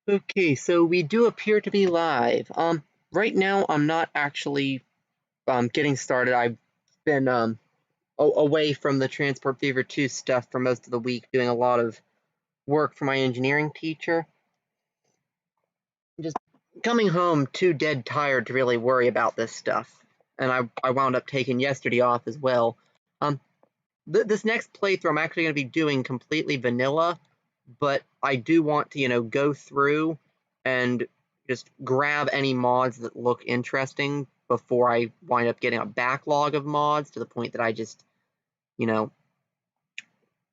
Okay, so we do appear to be live. Right now I'm not actually getting started. I've been away from the Transport Fever 2 stuff for most of the week, doing a lot of work for my engineering teacher. Just coming home too dead tired to really worry about this stuff. And I wound up taking yesterday off as well. Um, this next playthrough I'm actually going to be doing completely vanilla, but I do want to, go through and just grab any mods that look interesting before I wind up getting a backlog of mods to the point that I just, you know,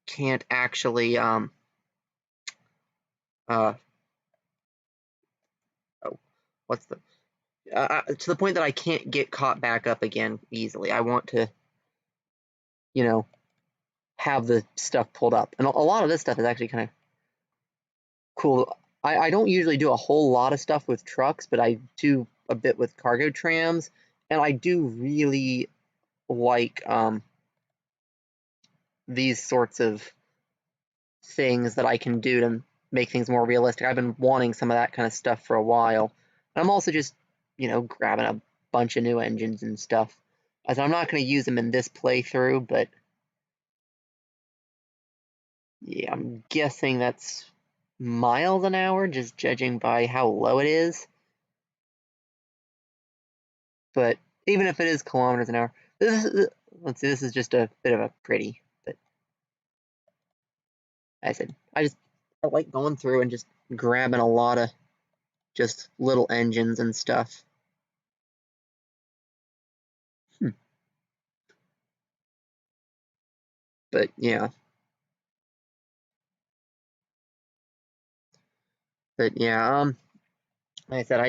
can't actually, oh, what's the, to the point that I can't get caught back up again easily. I want to, have the stuff pulled up. And a lot of this stuff is actually kind of cool. I don't usually do a whole lot of stuff with trucks, but I do a bit with cargo trams, and I do really like these sorts of things that I can do to make things more realistic. I've been wanting some of that kind of stuff for a while. And I'm also just, grabbing a bunch of new engines and stuff. As I'm not going to use them in this playthrough, but yeah, I'm guessing that's miles an hour, just judging by how low it is. But even if it is kilometers an hour, let's see, this is just a bit of a pretty. But I like going through and just grabbing a lot of just little engines and stuff. But yeah. But yeah, like I said,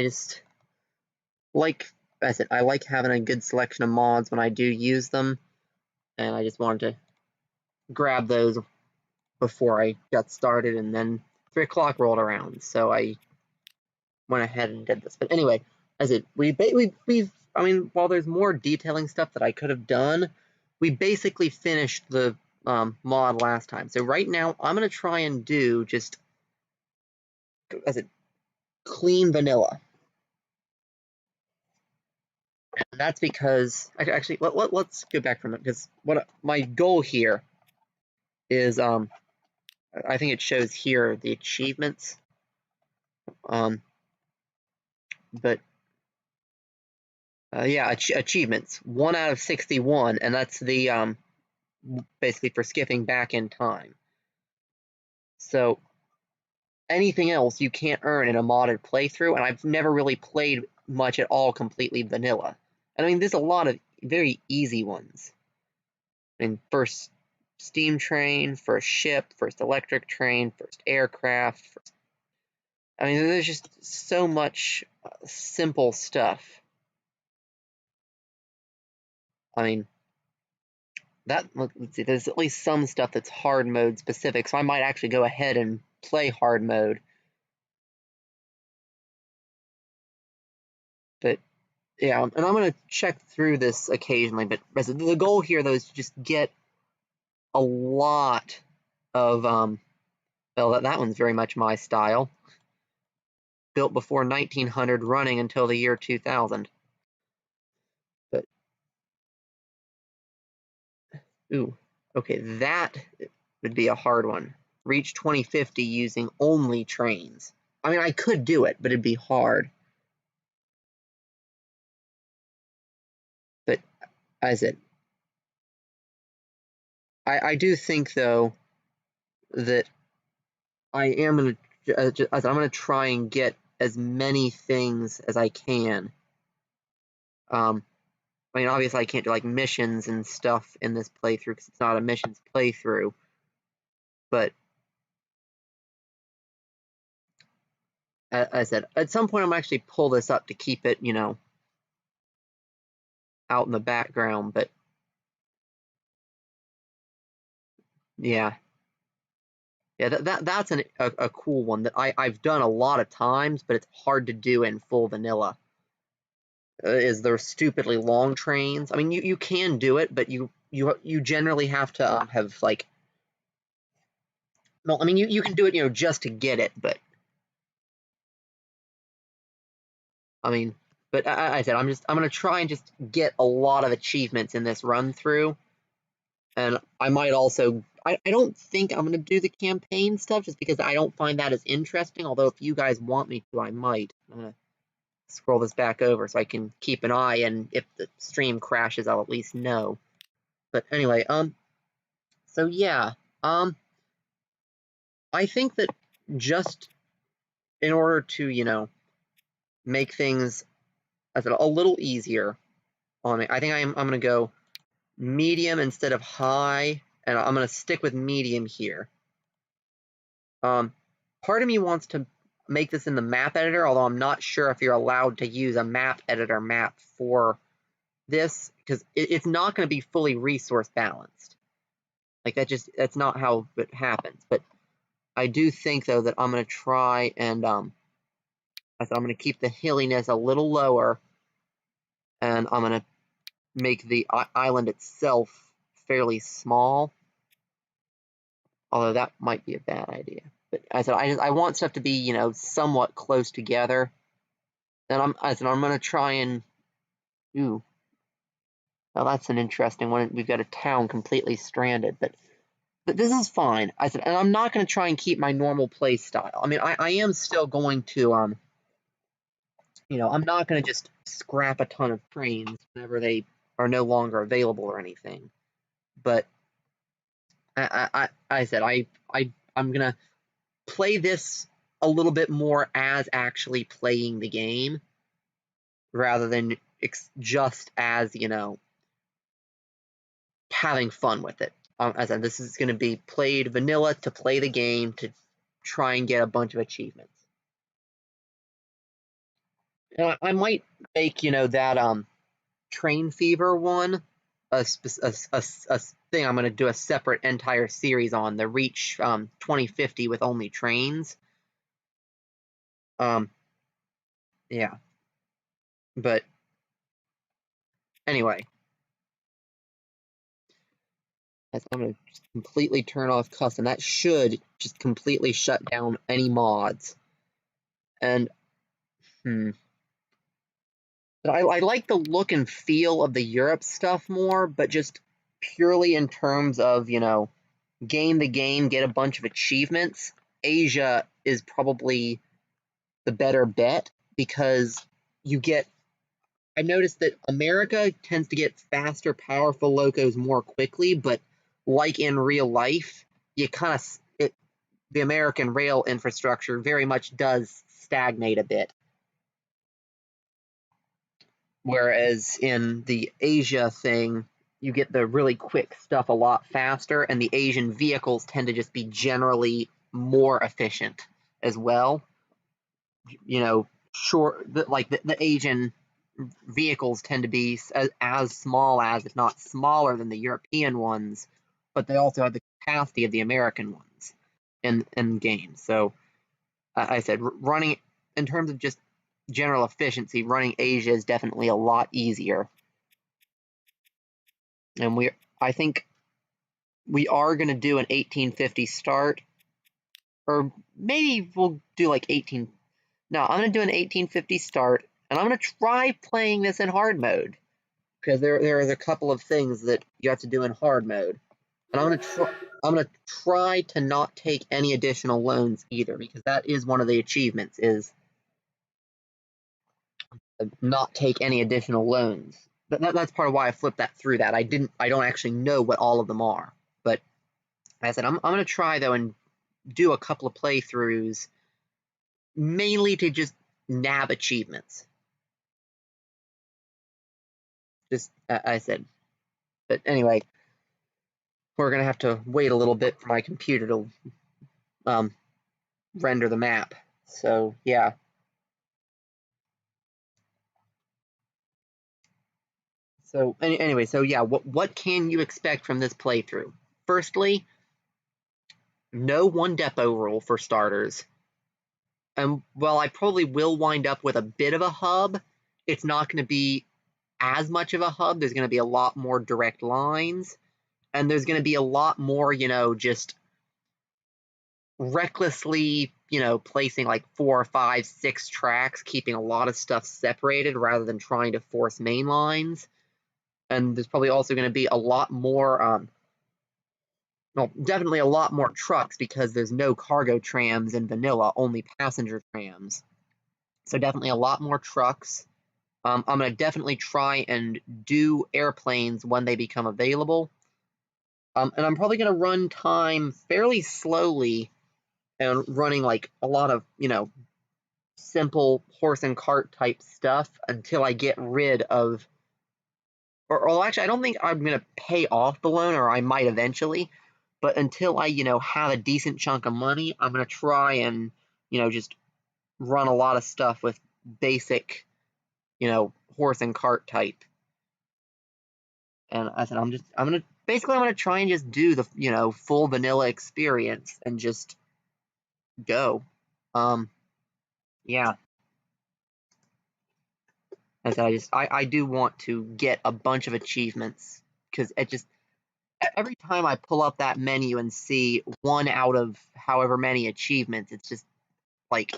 I like having a good selection of mods when I do use them, and I just wanted to grab those before I got started, and then 3 o'clock rolled around, so I went ahead and did this. But anyway, as it we've I mean, while there's more detailing stuff that I could have done, we basically finished the mod last time. So right now I'm gonna try and do just clean vanilla. And that's because actually let's go back from it, because what my goal here is I think it shows here the achievements, but yeah, achievements 1 out of 61, and that's the basically for skipping back in time. So anything else you can't earn in a modded playthrough, and I've never really played much at all completely vanilla. And I mean, there's a lot of very easy ones. I mean, first steam train, first ship, first electric train, first aircraft. I mean, there's just so much simple stuff. I mean, let's see, there's at least some stuff that's hard mode specific, so I might actually go ahead and play hard mode. But yeah, and I'm going to check through this occasionally, but the goal here, though, is to just get a lot of, well, that one's very much my style. Built before 1900, running until the year 2000. But, ooh, okay, that would be a hard one. Reach 2050 using only trains. I mean, I could do it, but it'd be hard. But as I do think, though, that I am going to, I'm going to try and get as many things as I can. I mean, obviously I can't do like missions and stuff in this playthrough because it's not a missions playthrough, but as I said, at some point I'm actually pull this up to keep it, out in the background, but yeah. Yeah, that's a cool one that I've done a lot of times, but it's hard to do in full vanilla. Is there stupidly long trains? I mean, you can do it, but you generally have to have like. Well, I mean, you can do it, just to get it, but I mean, but I said I'm gonna try and just get a lot of achievements in this run through, and I might also. I don't think I'm gonna do the campaign stuff just because I don't find that as interesting. Although if you guys want me to, I might. I'm gonna scroll this back over so I can keep an eye, and if the stream crashes, I'll at least know. But anyway, so yeah, I think that just in order to, make things a little easier on me, I think I'm gonna go medium instead of high, and I'm gonna stick with medium here. Part of me wants to make this in the map editor, although I'm not sure if you're allowed to use a map editor map for this, because it's not going to be fully resource balanced. Like that's not how it happens. But I do think though that I'm going to try and I'm going to keep the hilliness a little lower, and I'm going to make the island itself fairly small. Although that might be a bad idea. But as I want stuff to be, somewhat close together. And I'm going to try and, ooh, well, that's an interesting one. We've got a town completely stranded, but this is fine. And I'm not going to try and keep my normal play style. I mean, I am still going to, I'm not going to just scrap a ton of trains whenever they are no longer available or anything. But I'm going to play this a little bit more as actually playing the game rather than just as, having fun with it. As in, this is going to be played vanilla to play the game to try and get a bunch of achievements. And I might make, that Train Fever one a thing I'm going to do a separate entire series on, the Reach 2050 with only trains. Yeah. But anyway, I'm going to just completely turn off custom. That should just completely shut down any mods. And But I like the look and feel of the Europe stuff more, but just purely in terms of, game the game, get a bunch of achievements, Asia is probably the better bet because I noticed that America tends to get faster, powerful locos more quickly, but like in real life, you the American rail infrastructure very much does stagnate a bit. Whereas in the Asia thing, you get the really quick stuff a lot faster, and the Asian vehicles tend to just be generally more efficient as well. The Asian vehicles tend to be as small as, if not smaller than the European ones, but they also have the capacity of the American ones in games. So I said running in terms of just general efficiency, running Asia is definitely a lot easier. And I think we are going to do an 1850 start, or maybe we'll do like 18. No, I'm going to do an 1850 start, and I'm going to try playing this in hard mode because there are a couple of things that you have to do in hard mode, and I'm going to try to not take any additional loans either, because that is one of the achievements, is not take any additional loans. That's part of why I flipped that through that. I don't actually know what all of them are, but I said I'm going to try though and do a couple of playthroughs, mainly to just nab achievements. I said, but anyway, we're going to have to wait a little bit for my computer to render the map. So yeah. So anyway, so yeah, what can you expect from this playthrough? Firstly, no one depot rule for starters. And while I probably will wind up with a bit of a hub, it's not going to be as much of a hub. There's going to be a lot more direct lines, and there's going to be a lot more, just recklessly you know, placing like 4, 5, 6 tracks, keeping a lot of stuff separated rather than trying to force main lines. And there's probably also going to be a lot more, well, definitely a lot more trucks because there's no cargo trams in vanilla, only passenger trams. So definitely a lot more trucks. I'm going to definitely try and do airplanes when they become available. And I'm probably going to run time fairly slowly and running like a lot of, you know, simple horse and cart type stuff until I get rid of, or actually, I don't think I'm going to pay off the loan, or I might eventually, but until I, you know, have a decent chunk of money, I'm going to try and, you know, just run a lot of stuff with basic, you know, horse and cart type. And I said, I'm going to try and just do the, you know, full vanilla experience and just go. Yeah. As I do want to get a bunch of achievements because it just, every time I pull up that menu and see 1 out of however many achievements, it's just like,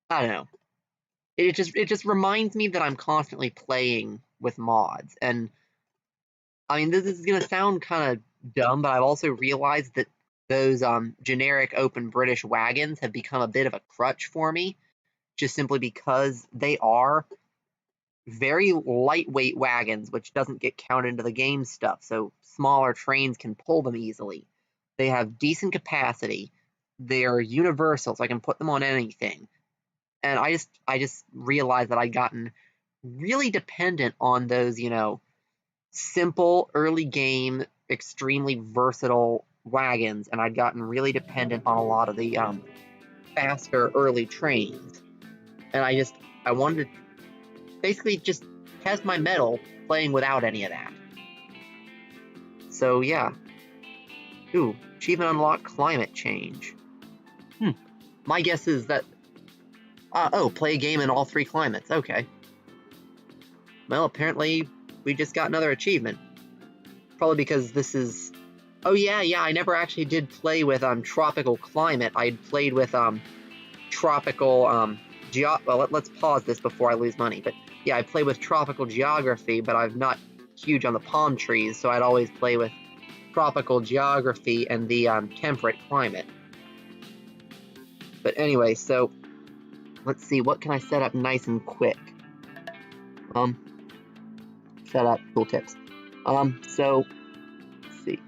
I don't know. It just reminds me that I'm constantly playing with mods. And I mean, this is gonna sound kind of dumb, but I've also realized that those generic open British wagons have become a bit of a crutch for me, just simply because they are very lightweight wagons, which doesn't get counted into the game stuff, so smaller trains can pull them easily. They have decent capacity. They're universal, so I can put them on anything. And I just realized that I'd gotten really dependent on those, you know, simple early game, extremely versatile wagons, and I'd gotten really dependent on a lot of the faster early trains. And I wanted to basically just test my mettle playing without any of that. So yeah. Ooh, achievement unlocked climate change. My guess is that play a game in all 3 climates. Okay. Well, apparently we just got another achievement. Probably because this is, oh yeah, I never actually did play with tropical climate. I'd played with tropical well, let's pause this before I lose money. But yeah, I play with tropical geography, but I'm not huge on the palm trees, so I'd always play with tropical geography and the temperate climate. But anyway, so let's see, what can I set up nice and quick? Set up tooltips. So let's see.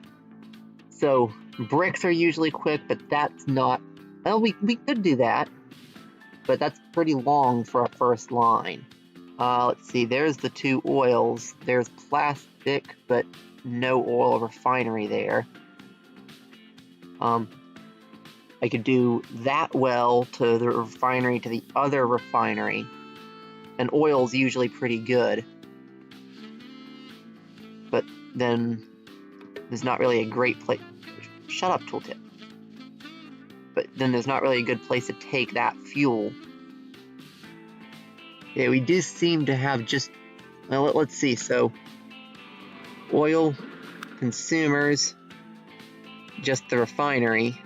So bricks are usually quick, but that's not. Well, we could do that, but that's pretty long for a first line. Let's see, there's the 2 oils. There's plastic, but no oil refinery there. I could do that well to the refinery to the other refinery. And oil's usually pretty good. But then there's not really a great place. Shut up, tooltip. But then there's not really a good place to take that fuel. Yeah, we do seem to have just, well, let's see. So, oil, consumers, just the refinery,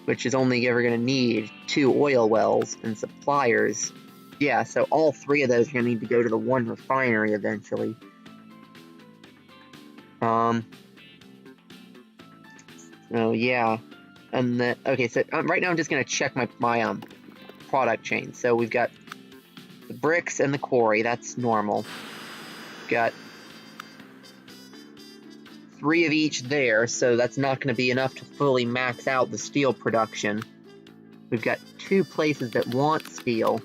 which is only ever going to need 2 oil wells, and suppliers. Yeah, so all 3 of those are going to need to go to the 1 refinery eventually. So yeah, and then, okay, so right now I'm just going to check my product chain. So we've got the bricks and the quarry, that's normal. We've got 3 of each there, so that's not going to be enough to fully max out the steel production. We've got 2 places that want steel.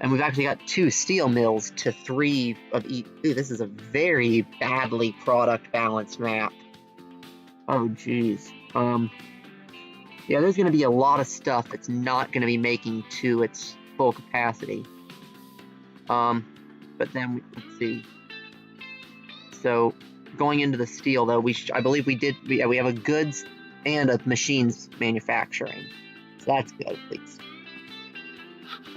And we've actually got 2 steel mills to 3 of each. Ooh, this is a very badly product balanced map. Oh, geez. Yeah, there's going to be a lot of stuff that's not going to be making to its full capacity. But then, let's see. So, going into the steel, though, I believe we have a goods and a machines manufacturing. So that's good, at least.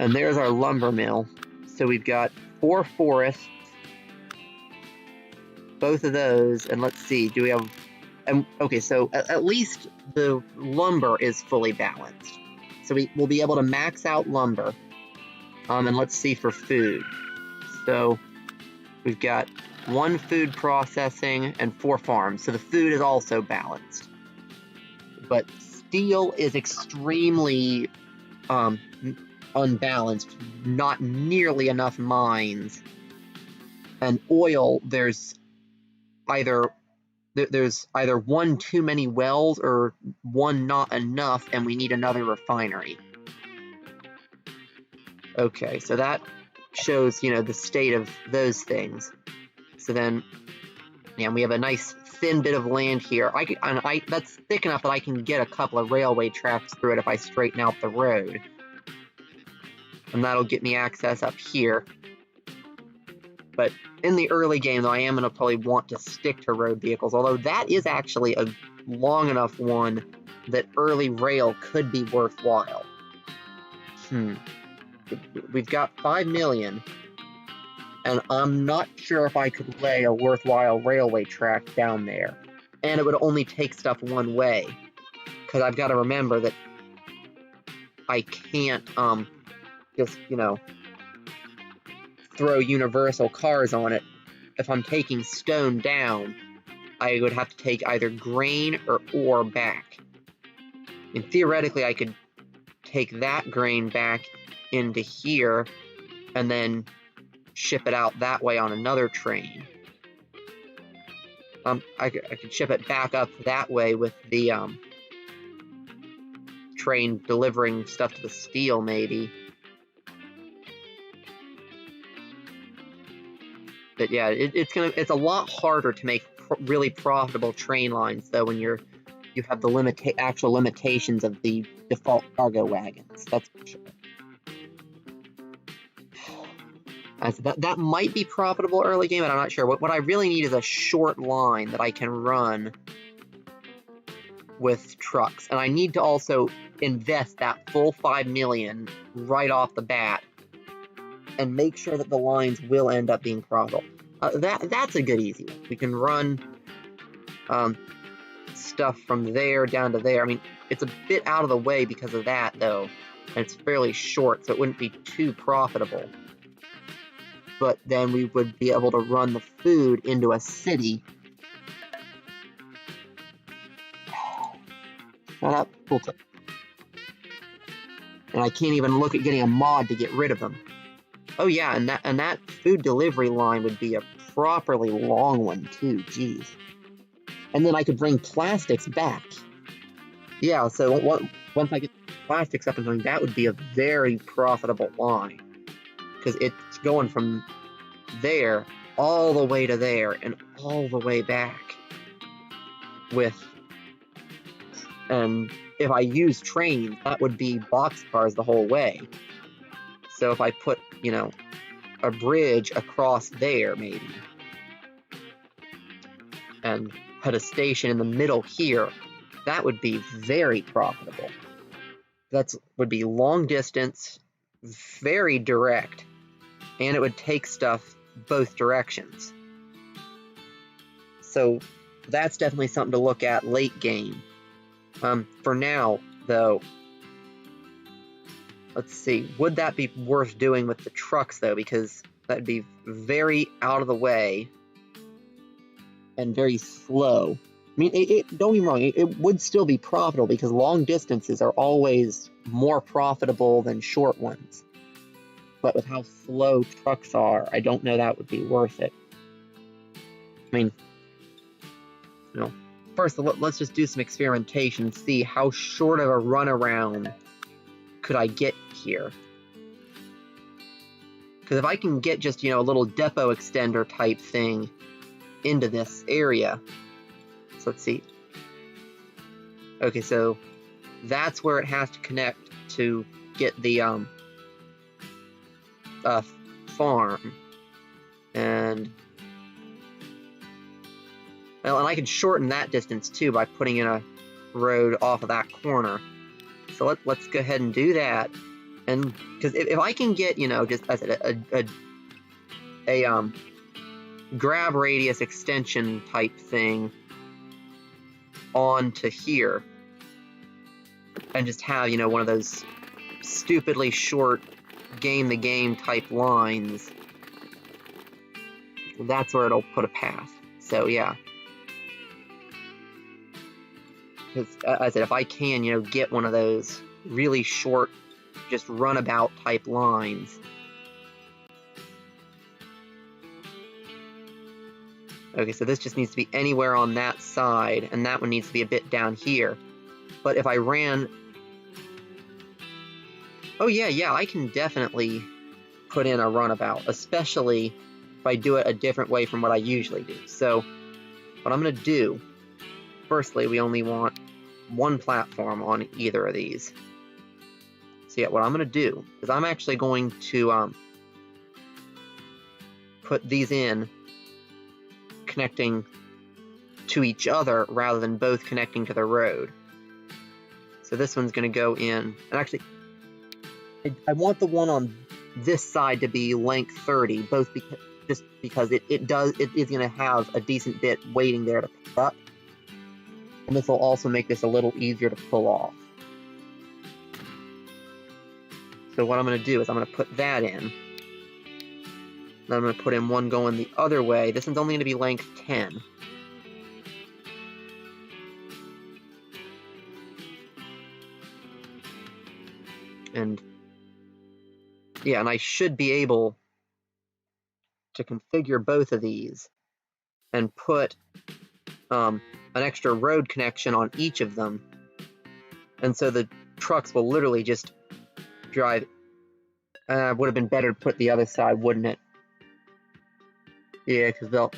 And there's our lumber mill. So we've got 4 forests. Both of those, and let's see, do we have And okay, so at least the lumber is fully balanced. So we'll be able to max out lumber. And let's see for food. So we've got 1 food processing and 4 farms. So the food is also balanced. But steel is extremely unbalanced. Not nearly enough mines. And oil, there's either 1 too many wells or 1 not enough, and we need another refinery. Okay, so that shows, the state of those things. So then, yeah, we have a nice thin bit of land here. That's thick enough that I can get a couple of railway tracks through it if I straighten out the road. And that'll get me access up here. But in the early game, though, I am going to probably want to stick to road vehicles, although that is actually a long enough one that early rail could be worthwhile. We've got 5 million, and I'm not sure if I could lay a worthwhile railway track down there. And it would only take stuff one way, because I've got to remember that I can't just, throw universal cars on it. If I'm taking stone down, I would have to take either grain or ore back. And theoretically, I could take that grain back into here and then ship it out that way on another train. I could ship it back up that way with the train delivering stuff to the steel, maybe. But yeah, it's a lot harder to make really profitable train lines, though, when you have the actual limitations of the default cargo wagons. That's for sure. So that might be profitable early game, but I'm not sure. What I really need is a short line that I can run with trucks, and I need to also invest that full 5 million right off the bat and make sure that the lines will end up being profitable. That's a good easy one. We can run stuff from there down to there. I mean, it's a bit out of the way because of that, though, and it's fairly short, so it wouldn't be too profitable. But then we would be able to run the food into a city. Shut up, cool tip. And I can't even look at getting a mod to get rid of them. Oh yeah, and that food delivery line would be a properly long one too, jeez. And then I could bring plastics back. Yeah, so once I get plastics up and running, that would be a very profitable line. Because it's going from there all the way to there and all the way back. And if I use trains, that would be boxcars the whole way. So if I put, a bridge across there, maybe, and put a station in the middle here, that would be very profitable. That would be long distance, very direct, and it would take stuff both directions. So that's definitely something to look at late game. For now, though, let's see, would that be worth doing with the trucks, though? Because that'd be very out of the way and very slow. I mean, don't get me wrong, it would still be profitable because long distances are always more profitable than short ones. But with how slow trucks are, I don't know that would be worth it. I mean, first, let's just do some experimentation and see how short of a runaround could I get here. Because if I can get just, a little depot extender type thing into this area. So let's see. Okay, so that's where it has to connect to get the farm. And I can shorten that distance too by putting in a road off of that corner. So let's go ahead and do that. And because if I can get, just as a grab radius extension type thing on to here and just have, you know, one of those stupidly short game-to-game type lines, that's where it'll put a path. So yeah, because as I said, if I can, you know, get one of those really short, just runabout type lines. Okay, so this just needs to be anywhere on that side, and that one needs to be a bit down here. But if I ran... Oh yeah, I can definitely put in a runabout, especially if I do it a different way from what I usually do. So what I'm going to do, firstly, we only want one platform on either of these. So yeah, what I'm going to do is I'm actually going to put these in connecting to each other rather than both connecting to the road. So this one's going to go in, and actually I want the one on this side to be length 30, both just because it is going to have a decent bit waiting there to pick up, and this will also make this a little easier to pull off. So what I'm going to do is I'm going to put that in. Then I'm going to put in one going the other way. This one's only going to be length 10. And yeah, and I should be able to configure both of these and put an extra road connection on each of them. And so the trucks will literally just drive. Would have been better to put the other side, wouldn't it? Yeah, because they'll...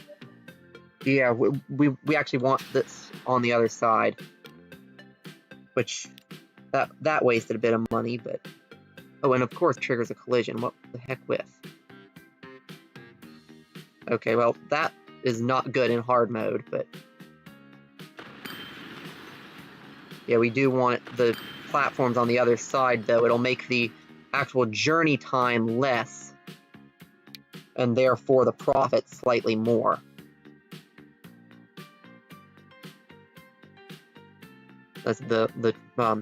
Yeah, we actually want this on the other side, which that wasted a bit of money, but... Oh, and of course triggers a collision. What the heck with? Okay, well, that is not good in hard mode, but... Yeah, we do want the platforms on the other side, though. It'll make the actual journey time less, and therefore the profit slightly more. As the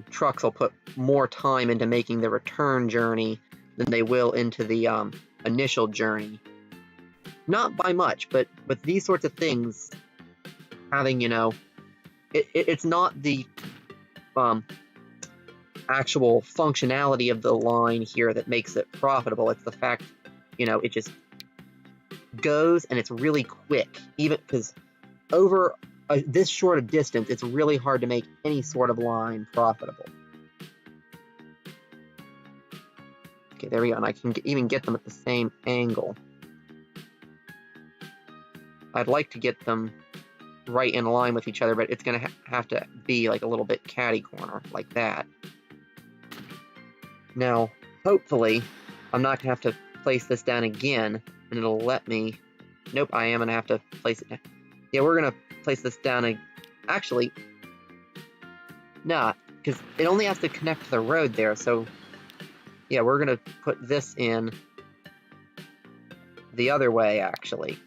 trucks will put more time into making the return journey than they will into the initial journey. Not by much, but with these sorts of things, having, you know, it's not the actual functionality of the line here that makes it profitable. It's the fact, you know, it just goes and it's really quick, even because over this short of distance, it's really hard to make any sort of line profitable. Okay, there we go, and I can even get them at the same angle. I'd like to get them right in line with each other, but it's going to have to be like a little bit catty corner, like that. Now, hopefully, I'm not going to have to place this down again, and it'll let me... Nope, I am going to have to place it down. Yeah, we're going to place this down... Actually, not, because it only has to connect to the road there, so... Yeah, we're going to put this in the other way, actually.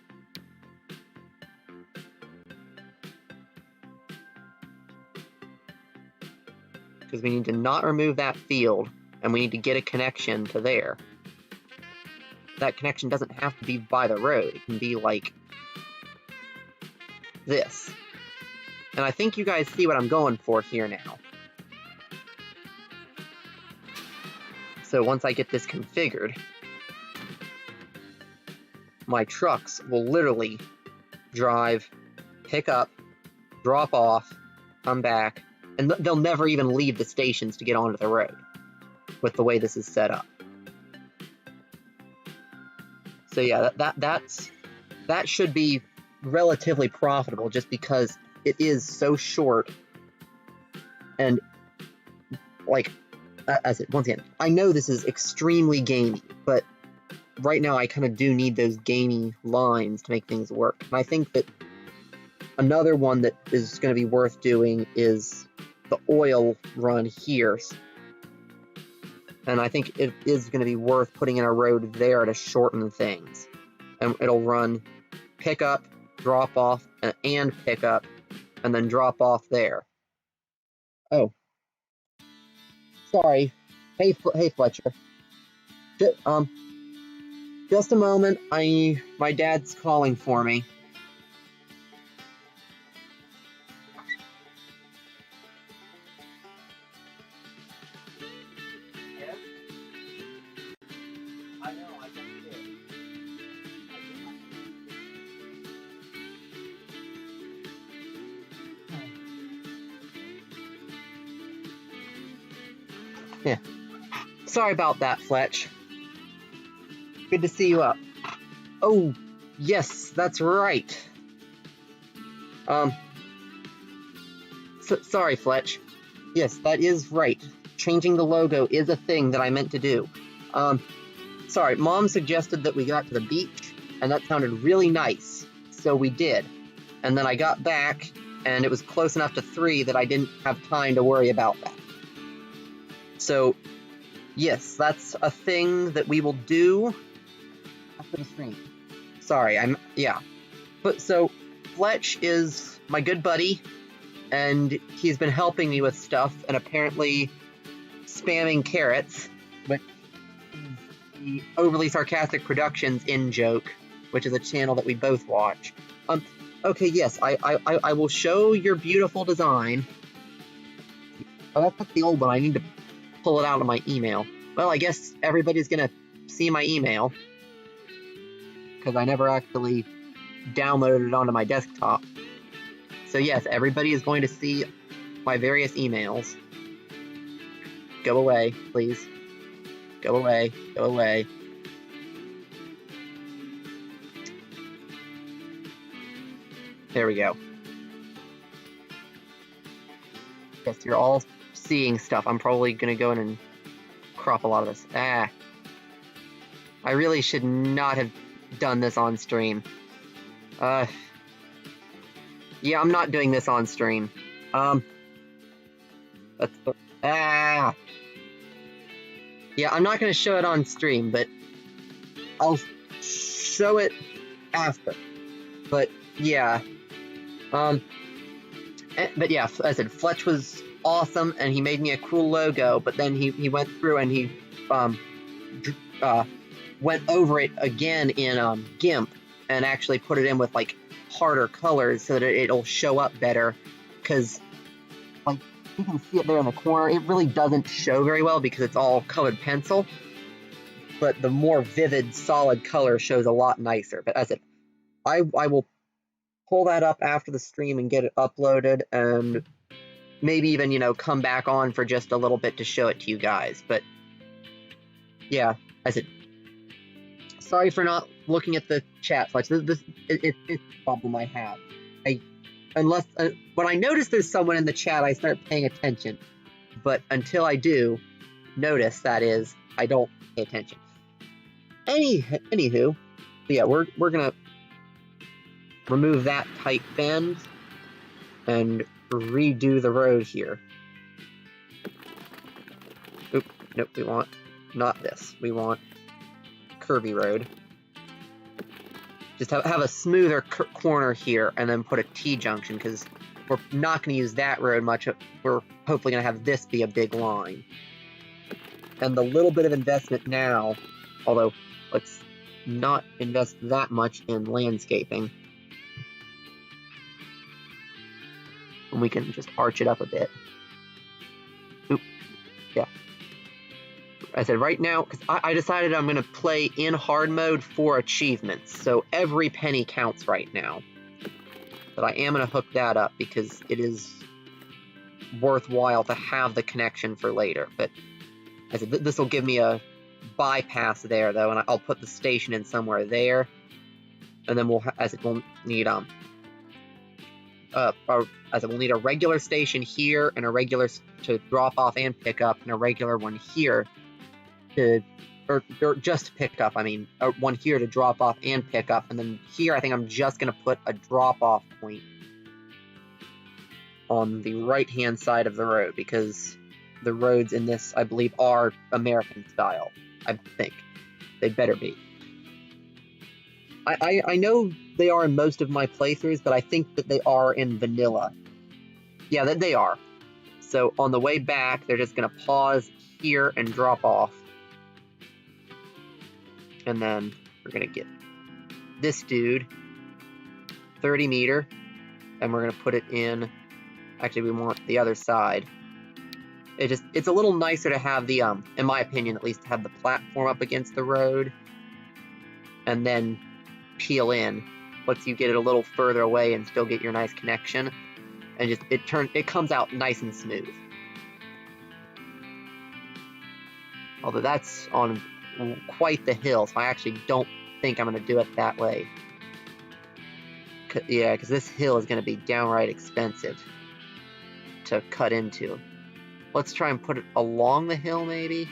Because we need to not remove that field, and we need to get a connection to there. That connection doesn't have to be by the road. It can be like this. And I think you guys see what I'm going for here now. So once I get this configured, my trucks will literally drive, pick up, drop off, come back, and they'll never even leave the stations to get onto the road with the way this is set up. So yeah, that should be relatively profitable just because it is so short. And like I said, once again, I know this is extremely gamey, but right now I kind of do need those gamey lines to make things work. And I think that another one that is going to be worth doing is the oil run here. And I think it is going to be worth putting in a road there to shorten things. And it'll run pick up, drop off, and pick up and then drop off there. Oh, sorry. Hey, Fletcher. Just a moment. My dad's calling for me. Yeah? I know, I just did. Yeah. Sorry about that, Fletch. Good to see you up. Oh, yes, that's right. Sorry, Fletch. Yes, that is right. Changing the logo is a thing that I meant to do. Sorry, Mom suggested that we got to the beach, and that sounded really nice, so we did. And then I got back, and it was close enough to 3 that I didn't have time to worry about that. So, yes, that's a thing that we will do after the stream. Sorry, yeah. But so, Fletch is my good buddy, and he's been helping me with stuff, and apparently spamming carrots, which is the Overly Sarcastic Productions in-joke, which is a channel that we both watch. Okay, yes, I will show your beautiful design. Oh, that's the old one. I need to pull it out of my email. Well, I guess everybody's gonna see my email, because I never actually downloaded it onto my desktop. So yes, everybody is going to see my various emails. Go away, please. Go away, go away. There we go. Yes, you're all seeing stuff. I'm probably gonna go in and crop a lot of this. I really should not have done this on stream. Yeah, I'm not doing this on stream. Yeah, I'm not gonna show it on stream, but I'll show it after. But yeah, but yeah, as I said, Fletch was awesome, and he made me a cool logo. But then he went through and he went over it again in GIMP and actually put it in with like harder colors so that it'll show up better. Because like you can see it there in the corner, it really doesn't show very well because it's all colored pencil. But the more vivid, solid color shows a lot nicer. But as I said, I will pull that up after the stream and get it uploaded, and maybe even, come back on for just a little bit to show it to you guys. But yeah, I said, sorry for not looking at the chat, Fletch. It's a problem I have. When I notice there's someone in the chat, I start paying attention. But until I do notice, that is, I don't pay attention. Anywho, yeah, we're gonna remove that tight bend and redo the road here. Oop, nope, we want not this. We want curvy road. Just have a smoother corner here, and then put a T-junction, because we're not going to use that road much. We're hopefully going to have this be a big line. And the little bit of investment now, although let's not invest that much in landscaping, and we can just arch it up a bit. Oop, yeah. I said right now, because I decided I'm going to play in hard mode for achievements, so every penny counts right now. But I am going to hook that up because it is worthwhile to have the connection for later. But I said this will give me a bypass there, though, and I'll put the station in somewhere there, and then we'll need we'll need a regular station here, and a regular to drop off and pick up, and a regular one here or just to pick up. I mean, one here to drop off and pick up, and then here I think I'm just gonna put a drop-off point on the right-hand side of the road, because the roads in this, I believe, are American style. I think they better be. I know they are in most of my playthroughs, but I think that they are in vanilla. Yeah, they are. So on the way back, they're just going to pause here and drop off. And then we're going to get this dude, 30 meter, and we're going to put it in. Actually, we want the other side. It's a little nicer to have the, in my opinion, at least, have the platform up against the road and then peel in. Lets you get it a little further away and still get your nice connection. And just, it comes out nice and smooth. Although that's on quite the hill, so I actually don't think I'm going to do it that way. Yeah, because this hill is going to be downright expensive to cut into. Let's try and put it along the hill, maybe.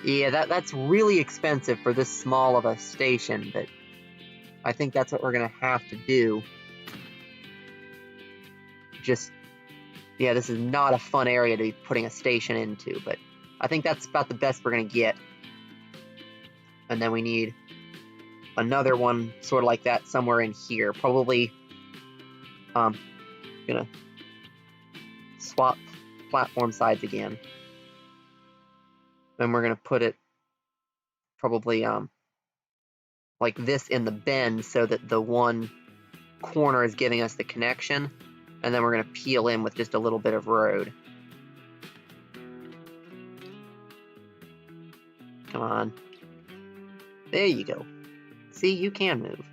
Yeah, that's really expensive for this small of a station, but I think that's what we're going to have to do. Just, yeah, this is not a fun area to be putting a station into, but I think that's about the best we're going to get. And then we need another one sort of like that somewhere in here. Probably, gonna swap platform sides again. Then we're gonna put it probably like this in the bend so that the one corner is giving us the connection, and then we're gonna peel in with just a little bit of road. Come on. There you go. See, you can move.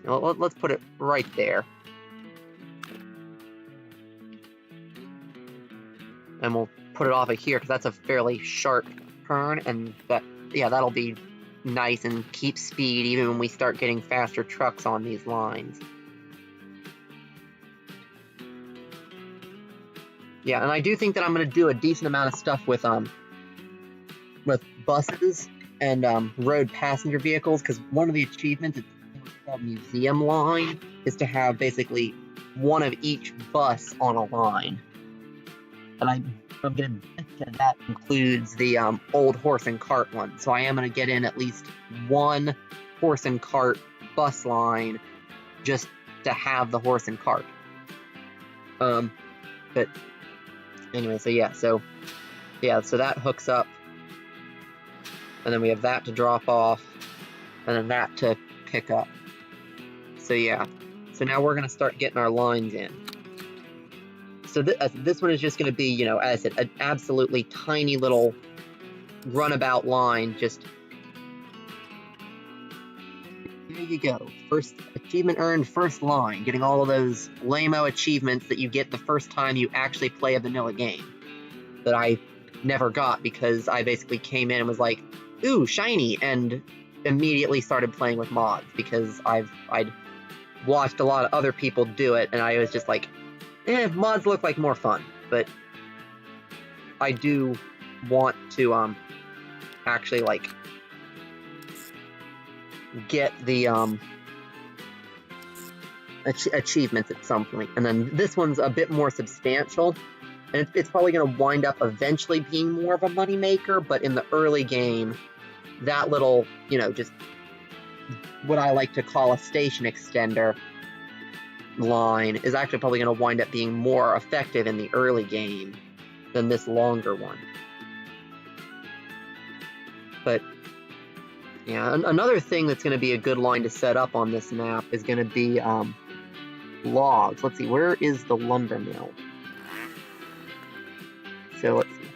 Let's put it right there. And we'll put it off of here because that's a fairly sharp turn, and that'll be nice and keep speed even when we start getting faster trucks on these lines. Yeah, and I do think that I'm going to do a decent amount of stuff with buses and road passenger vehicles, because one of the achievements is called Museum Line is to have basically one of each bus on a line. And I'm going to bet that includes the old horse and cart one. So I am going to get in at least one horse and cart bus line just to have the horse and cart. But anyway, so that hooks up, and then we have that to drop off, and then that to pick up. So yeah, so now we're gonna start getting our lines in. So this one is just gonna be, you know, as I said, an absolutely tiny little runabout line. Just there you go. First achievement earned, first line. Getting all of those lame-o achievements that you get the first time you actually play a vanilla game. That I never got because I basically came in and was like, ooh, shiny, and immediately started playing with mods because I'd watched a lot of other people do it, and I was just like, mods look like more fun. But I do want to actually like get the achievements at some point. And then this one's a bit more substantial, and it's probably going to wind up eventually being more of a moneymaker, but in the early game, that little, you know, just what I like to call a station extender line is actually probably going to wind up being more effective in the early game than this longer one. But yeah, another thing that's going to be a good line to set up on this map is going to be logs. Let's see, where is the lumber mill? So let's see.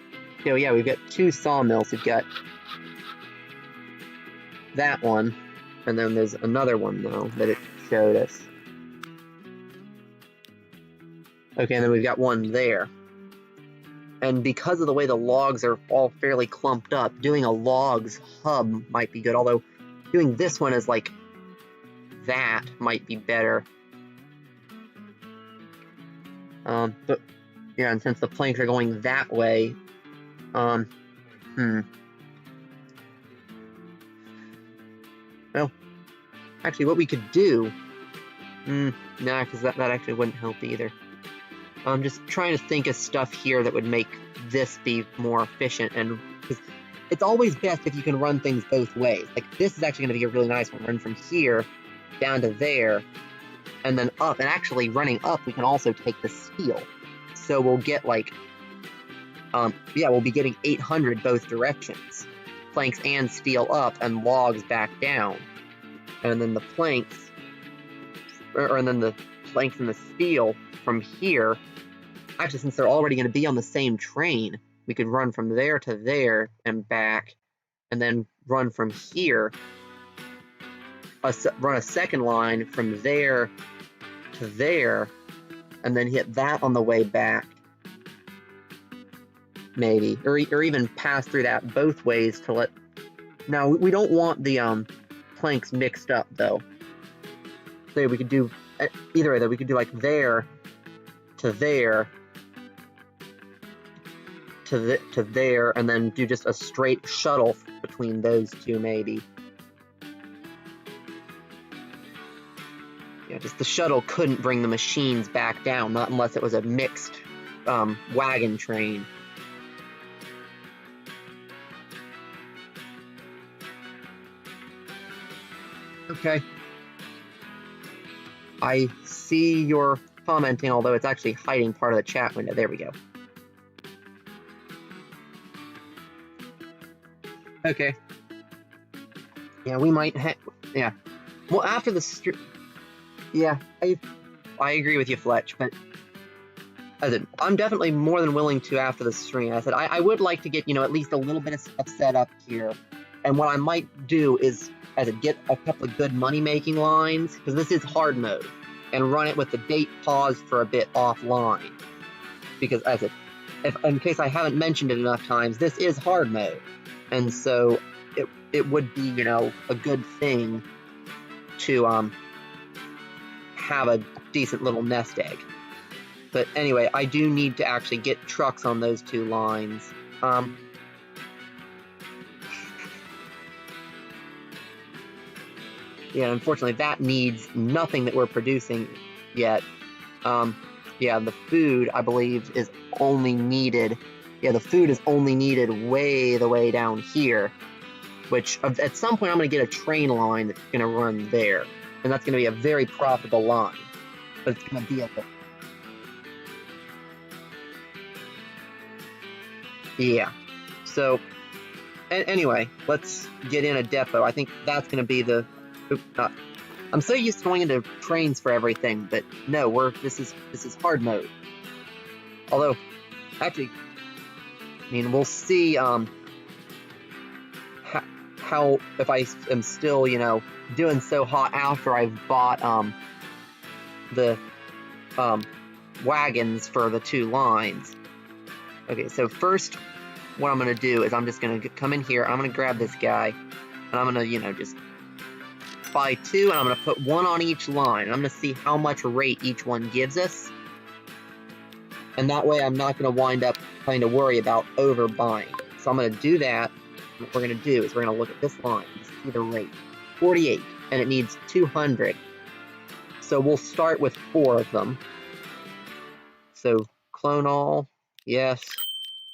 So yeah, we've got two sawmills. We've got that one, and then there's another one though that it showed us. Okay, and then we've got one there. And because of the way the logs are all fairly clumped up, doing a logs hub might be good, although doing this one as like that might be better. But yeah, and since the planks are going that way, well, actually what we could do, nah, because that actually wouldn't help either. I'm just trying to think of stuff here that would make this be more efficient, and because it's always best if you can run things both ways. Like, this is actually going to be a really nice one. Run from here down to there, and then up. And actually, running up, we can also take the steel. So we'll get, like, yeah, we'll be getting 800 both directions. Planks and steel up, and logs back down. And then the planks, and then the planks and the steel from here. Actually, since they're already going to be on the same train, we could run from there to there and back, and then run from here, run a second line from there to there, and then hit that on the way back, maybe, or even pass through that both ways to let. Now, we don't want the planks mixed up, though. So we could do either way, though. We could do like there to there to there, and then do just a straight shuttle between those two, maybe. Yeah, just the shuttle couldn't bring the machines back down, not unless it was a mixed wagon train. Okay. I see you're commenting, although it's actually hiding part of the chat window. There we go. Okay. Yeah, we might yeah. Well, after the yeah, I agree with you, Fletch, but I said, I'm definitely more than willing to after the stream. I said, I would like to get, at least a little bit of stuff set up here. And what I might do is, I said, get a couple of good money-making lines, because this is hard mode, and run it with the date paused for a bit offline. Because, as in case I haven't mentioned it enough times, this is hard mode. And so it would be, a good thing to have a decent little nest egg. But anyway, I do need to actually get trucks on those two lines. Yeah, unfortunately, that needs nothing that we're producing yet. Yeah, the food, I believe, is only needed. Yeah, the food is only needed way the way down here, which at some point I'm going to get a train line that's going to run there, and that's going to be a very profitable line. But it's going to be a yeah. So anyway, let's get in a depot. I think that's going to be the. I'm so used to going into trains for everything, but no, this is hard mode. Although, actually, I mean, we'll see how if I am still, doing so hot after I've bought the wagons for the two lines. Okay, so first, what I'm going to do is I'm just going to come in here. I'm going to grab this guy, and I'm going to, just buy two, and I'm going to put one on each line. I'm going to see how much rate each one gives us. And that way I'm not going to wind up having to worry about overbuying. So I'm going to do that. What we're going to do is we're going to look at this line to see the rate. 48, and it needs 200. So we'll start with 4 of them. So clone all, yes,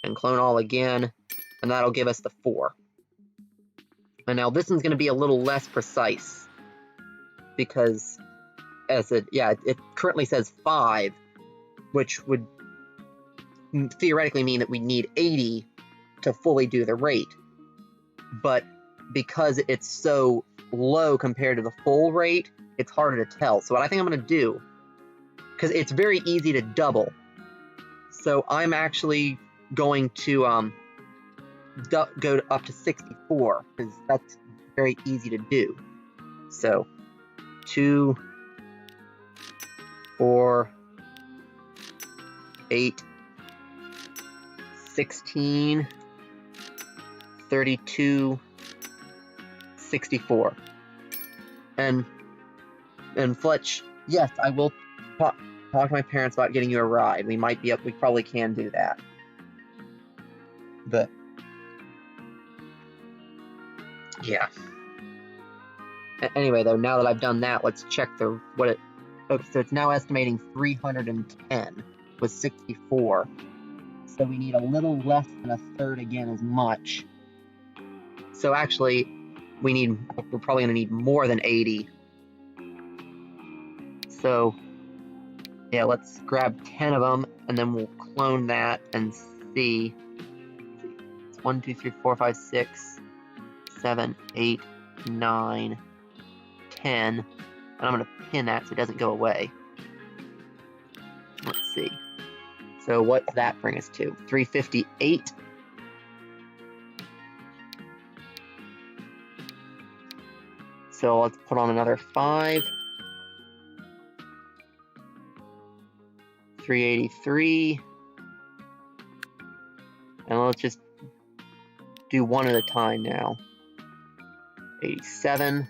and clone all again, and that'll give us the 4. And now this one's going to be a little less precise, because it currently says 5, which would theoretically mean that we need 80 to fully do the rate. But because it's so low compared to the full rate, it's harder to tell. So what I think I'm going to do, because it's very easy to double, so I'm actually going to go up to 64, because that's very easy to do. So 2, 4, 8, 16, 32, 64. And Fletch, yes, I will talk to my parents about getting you a ride. We probably can do that. But yeah. Anyway, though, now that I've done that, let's check so it's now estimating 310 with 64. So we need a little less than a third again as much. So actually, we're probably gonna need more than 80. So yeah, let's grab 10 of them, and then we'll clone that and see. It's 1, 2, 3, 4, 5, 6, 7, 8, 9, 10, and I'm gonna pin that so it doesn't go away. Let's see. So what's that bring us to? 358. So let's put on another 5. 383. And let's just do one at a time now. 87.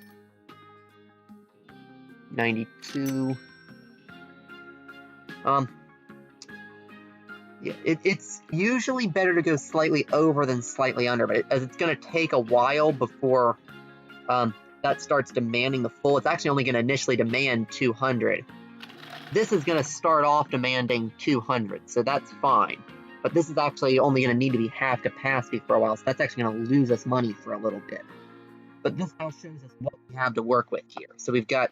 92. Yeah, it's usually better to go slightly over than slightly under, but as it's going to take a while before that starts demanding the full. It's actually only going to initially demand 200. This is going to start off demanding 200, so that's fine. But this is actually only going to need to be half capacity for a while, so that's actually going to lose us money for a little bit. But this now shows us what we have to work with here. So we've got,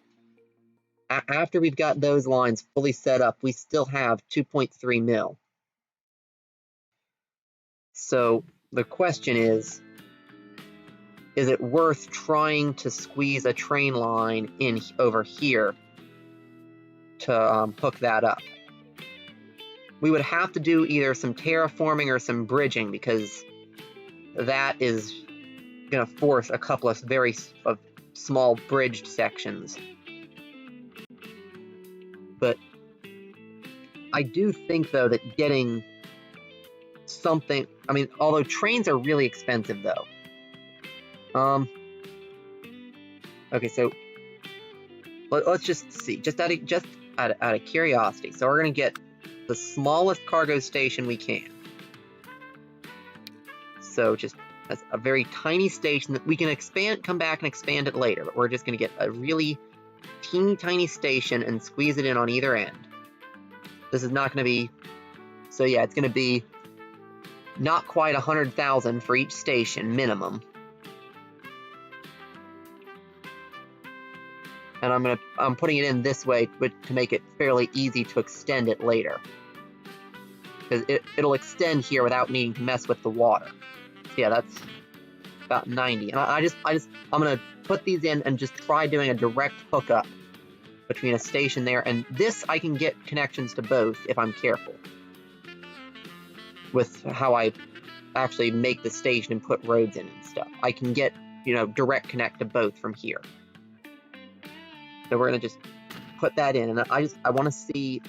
after we've got those lines fully set up, we still have 2.3 mil. So the question is it worth trying to squeeze a train line in over here to hook that up? We would have to do either some terraforming or some bridging, because that is going to force a couple of very small bridged sections. But I do think, though, that getting something, I mean, although trains are really expensive, though. Okay, so let's just see, just out of curiosity. So we're gonna get the smallest cargo station we can. So just as a very tiny station that we can expand, come back and expand it later. But we're just gonna get a really teeny tiny station and squeeze it in on either end. This is not gonna be, so yeah, it's gonna be not quite 100,000 for each station minimum. And I'm putting it in this way to make it fairly easy to extend it later, because it'll extend here without needing to mess with the water. So yeah, that's about 90. And I'm gonna put these in and just try doing a direct hookup between a station there, and this I can get connections to both if I'm careful with how I actually make the station and put roads in and stuff. I can get, direct connect to both from here. So we're gonna just put that in, and I want to see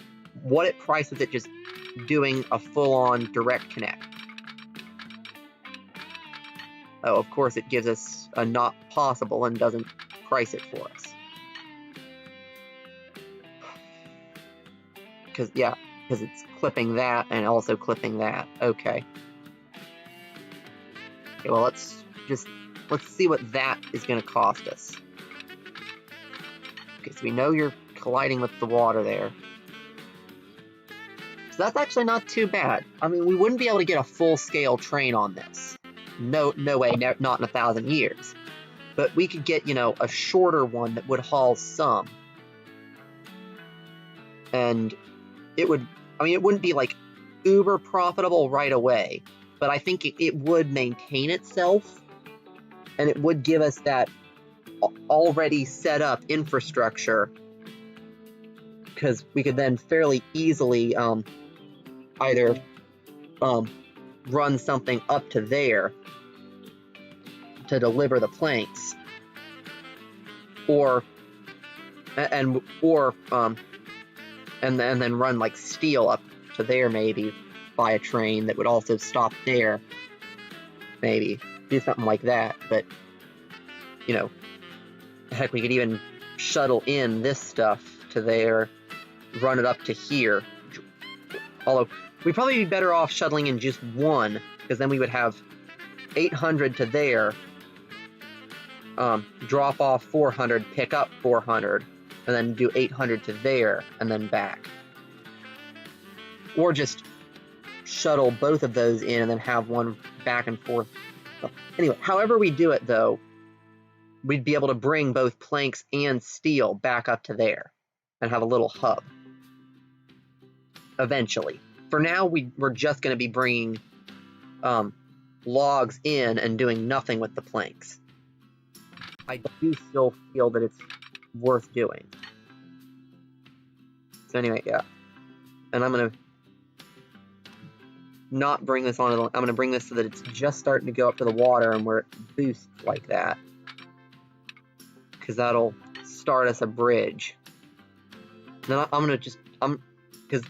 what it prices it just doing a full-on direct connect. Oh, of course it gives us a not possible and doesn't price it for us. Because it's clipping that and also clipping that. Okay. Okay, well let's see what that is gonna cost us. Okay, so we know you're colliding with the water there. So that's actually not too bad. I mean, we wouldn't be able to get a full-scale train on this. No way, not in 1,000 years. But we could get, a shorter one that would haul some. And it wouldn't be like uber profitable right away, but I think it would maintain itself, and it would give us that already set up infrastructure, because we could then fairly easily either run something up to there to deliver the planks, or then run like steel up to there, maybe by a train that would also stop there, maybe do something like that. But heck, we could even shuttle in this stuff to there, run it up to here. Although, we'd probably be better off shuttling in just one, because then we would have 800 to there, drop off 400, pick up 400, and then do 800 to there, and then back. Or just shuttle both of those in and then have one back and forth Anyway, however we do it, though, we'd be able to bring both planks and steel back up to there and have a little hub eventually. For now, we're just going to be bringing logs in and doing nothing with the planks. I do still feel that it's worth doing. So anyway, yeah. And I'm going to not bring this on. I'm going to bring this so that it's just starting to go up to the water and where it boosts like that. Because that'll start us a bridge. Then I'm going to just... because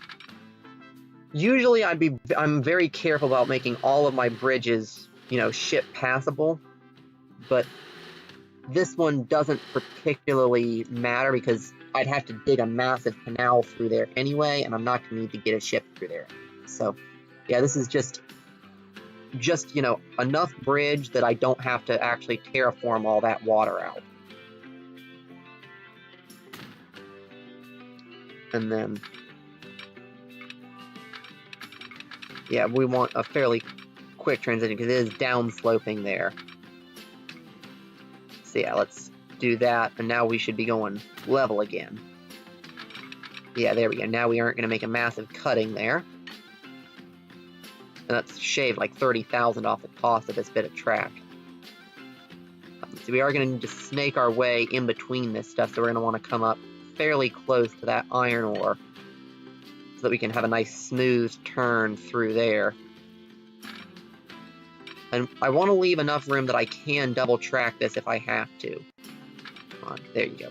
usually I'm very careful about making all of my bridges, you know, ship passable. But this one doesn't particularly matter because I'd have to dig a massive canal through there anyway, and I'm not going to need to get a ship through there. So, yeah, this is just, you know, enough bridge that I don't have to actually terraform all that water out. And then, yeah, we want a fairly quick transition because it is downsloping there. So yeah, let's do that, and now we should be going level again. Yeah, there we go. Now we aren't going to make a massive cutting there. And that's shaved like 30,000 off the cost of this bit of track. So we are going to need to snake our way in between this stuff, so we're going to want to come up fairly close to that iron ore so that we can have a nice smooth turn through there. And I want to leave enough room that I can double track this if I have to. Come on, there you go.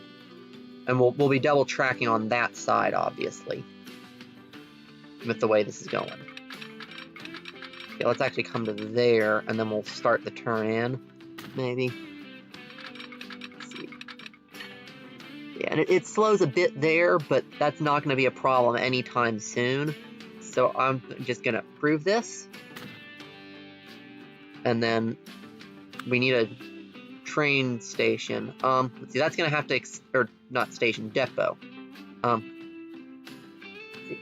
And we'll be double tracking on that side, obviously, with the way this is going. Okay, let's actually come to there, and then we'll start the turn in, maybe. Let's see. Yeah, and it slows a bit there, but that's not going to be a problem anytime soon. So I'm just going to prove this. And then we need a train station. Let's see, that's going to have to, or not station, depot.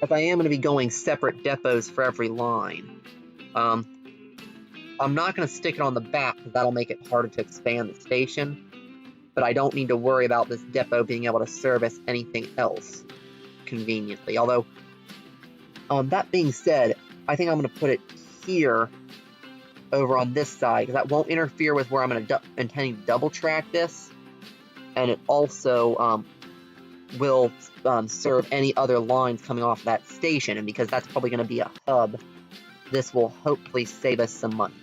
If I am going to be going separate depots for every line. I'm not going to stick it on the back because that'll make it harder to expand the station. But I don't need to worry about this depot being able to service anything else conveniently. Although, that being said, I think I'm going to put it here over on this side, because that won't interfere with where I'm intending to double track this, and it also will serve any other lines coming off that station, and because that's probably going to be a hub, this will hopefully save us some money.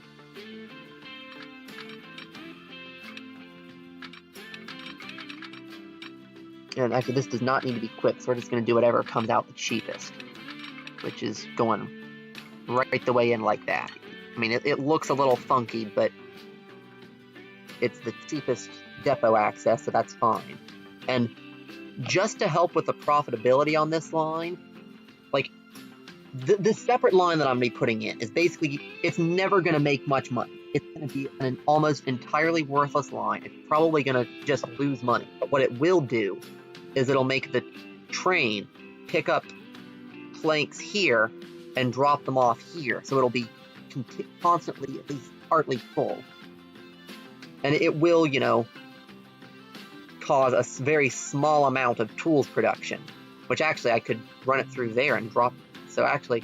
And actually, this does not need to be quick, so we're just going to do whatever comes out the cheapest, which is going right the way in like that. I mean, it looks a little funky, but it's the cheapest depot access, so that's fine. And just to help with the profitability on this line, like, the separate line that I'm going to be putting in is basically, it's never going to make much money. It's going to be an almost entirely worthless line. It's probably going to just lose money. But what it will do is it'll make the train pick up planks here and drop them off here. So it'll be constantly at least partly full, and it will, you know, cause a very small amount of tools production, which actually I could run it through there and drop. So actually,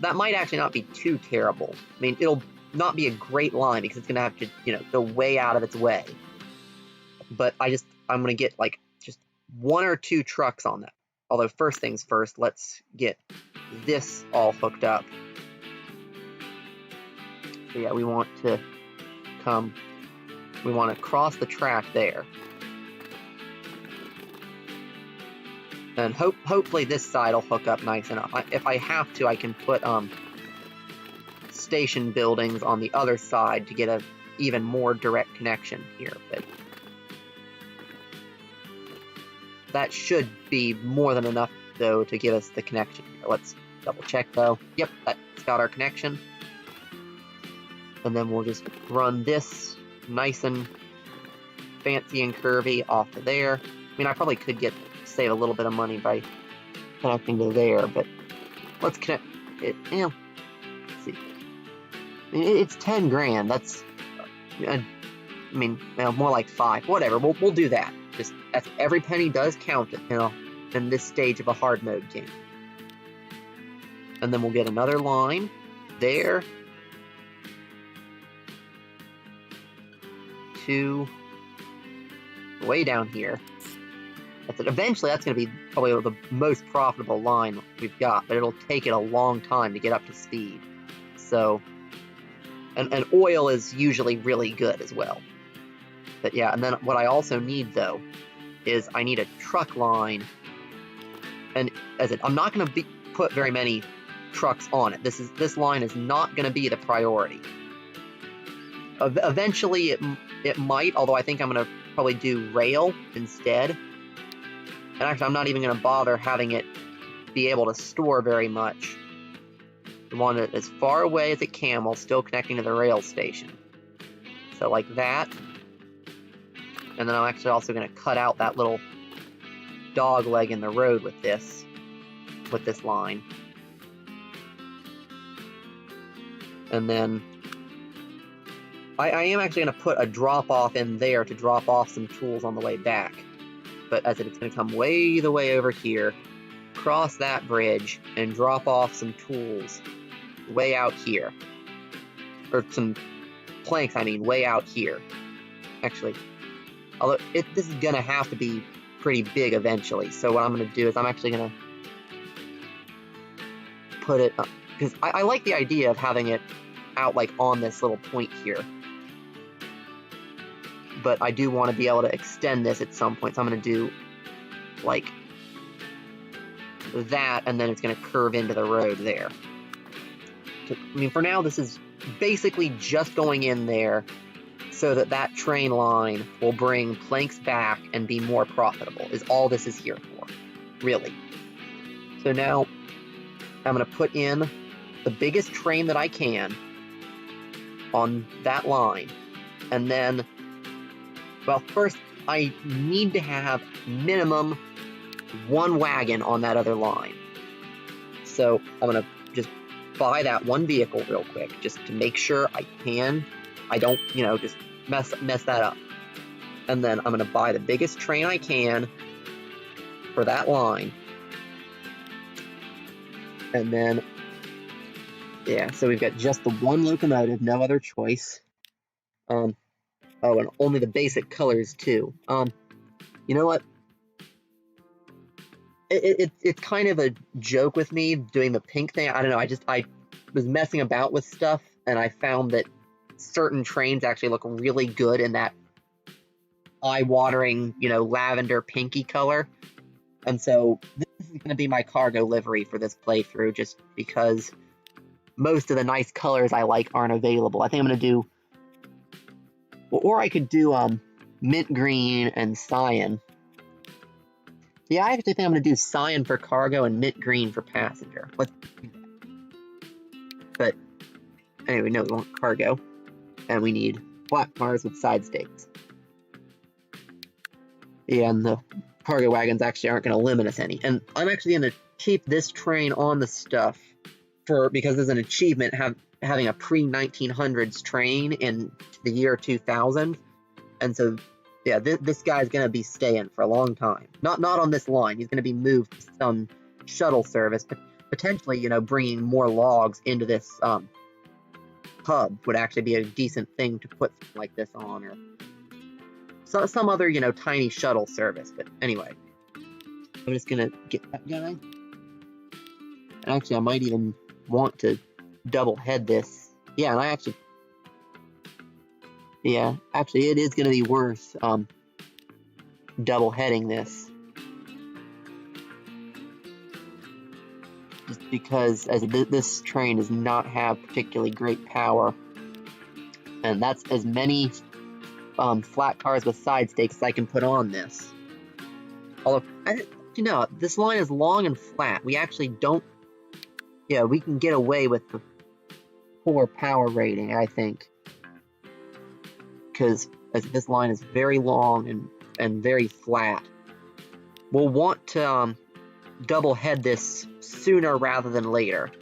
that might actually not be too terrible. I mean, it'll not be a great line because it's gonna have to, you know, go way out of its way. But I'm gonna get like just 1 or 2 trucks on that. Although first things first, let's get this all hooked up. So yeah, we want to cross the track there. And hopefully this side will hook up nice enough. If I have to, I can put station buildings on the other side to get a even more direct connection here. But that should be more than enough, though, to give us the connection here. Let's double check, though. Yep, that's got our connection. And then we'll just run this nice and fancy and curvy off to there. I mean, I probably could save a little bit of money by connecting to there, but let's connect it. Yeah, let's see. I mean, it's 10 grand. That's I mean, more like 5. Whatever, we'll do that. Just every penny does count, in this stage of a hard mode game. And then we'll get another line there. 2 way down here. Eventually, that's going to be probably the most profitable line we've got, but it'll take it a long time to get up to speed. So, and oil is usually really good as well. But yeah, and then what I also need, though, is I need a truck line. And I'm not going to put very many trucks on it. This line is not going to be the priority. Eventually, it might, although I think I'm going to probably do rail instead. And actually, I'm not even going to bother having it be able to store very much. I want it as far away as it can while still connecting to the rail station. So like that. And then I'm actually also going to cut out that little dog leg in the road with this line. And then I am actually going to put a drop-off in there to drop off some tools on the way back. But as it's going to come way the way over here, cross that bridge, and drop off some tools way out here. Or some planks, way out here. Actually, although this is going to have to be pretty big eventually. So what I'm going to do is I'm actually going to put it up, because I like the idea of having it out like on this little point here. But I do want to be able to extend this at some point. So I'm going to do like that, and then it's going to curve into the road there. So, for now, this is basically just going in there so that train line will bring planks back and be more profitable, is all this is here for, really. So now I'm going to put in the biggest train that I can on that line, and then, well, first I need to have minimum 1 wagon on that other line. So I'm going to just buy that one vehicle real quick, just to make sure I don't, just mess that up. And then I'm going to buy the biggest train I can for that line. And then, yeah, so we've got just the one locomotive, no other choice. Oh, and only the basic colors, too. You know what? It's kind of a joke with me doing the pink thing. I don't know, I was messing about with stuff, and I found that certain trains actually look really good in that eye-watering, lavender pinky color. And so this is going to be my cargo livery for this playthrough, just because most of the nice colors I like aren't available. I think I'm going to do... Or I could do mint green and cyan. Yeah, I actually think I'm going to do cyan for cargo and mint green for passenger. But anyway, no, we want cargo. And we need flat cars with side stakes. Yeah, and the cargo wagons actually aren't going to limit us any. And I'm actually going to keep this train on the stuff because there's an achievement having a pre-1900s train in the year 2000. And so, yeah, this guy's going to be staying for a long time. Not on this line. He's going to be moved to some shuttle service, but potentially, bringing more logs into this hub would actually be a decent thing to put something like this on, or some other, tiny shuttle service. But anyway, I'm just going to get that going. And actually, I might even want to double head this. Yeah, and actually it is going to be worth double heading this, just because this train does not have particularly great power, and that's as many flat cars with side stakes as I can put on this. Although, this line is long and flat. We actually don't... Yeah, we can get away with the poor power rating, I think. Because this line is very long and very flat. We'll want to double head this sooner rather than later.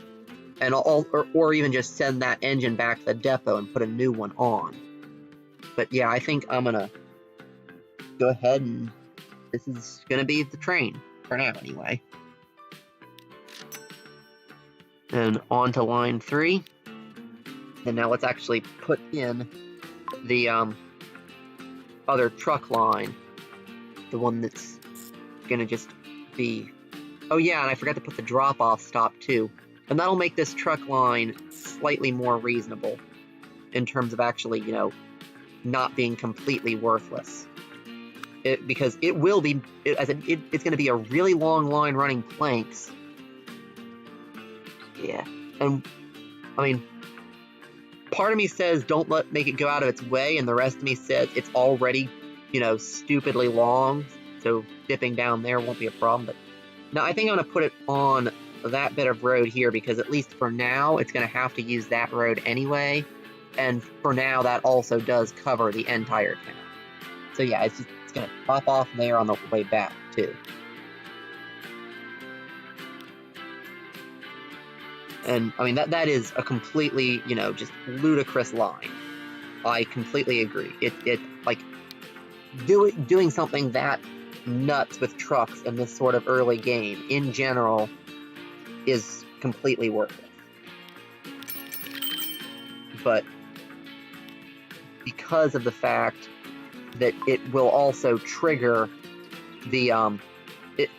And or even just send that engine back to the depot and put a new one on. But yeah, I think I'm gonna go ahead and this is gonna be the train for now anyway. And on to line 3. And now let's actually put in the other truck line, the one that's gonna just be. Oh yeah, and I forgot to put the drop-off stop too, and that'll make this truck line slightly more reasonable in terms of actually, you know, not being completely worthless. Because it will be, it's going to be a really long line running planks. Yeah, and I mean, part of me says don't make it go out of its way, and the rest of me says it's already, you know, stupidly long, so dipping down there won't be a problem. But no, I think I'm going to put it on that bit of road here, because at least for now, it's going to have to use that road anyway, and for now, that also does cover the entire town. So yeah, it's going to pop off there on the way back, too. And, I mean, that is a completely, you know, just ludicrous line. I completely agree. It like, doing something that nuts with trucks in this sort of early game, in general, is completely worthless. But because of the fact that it will also trigger the,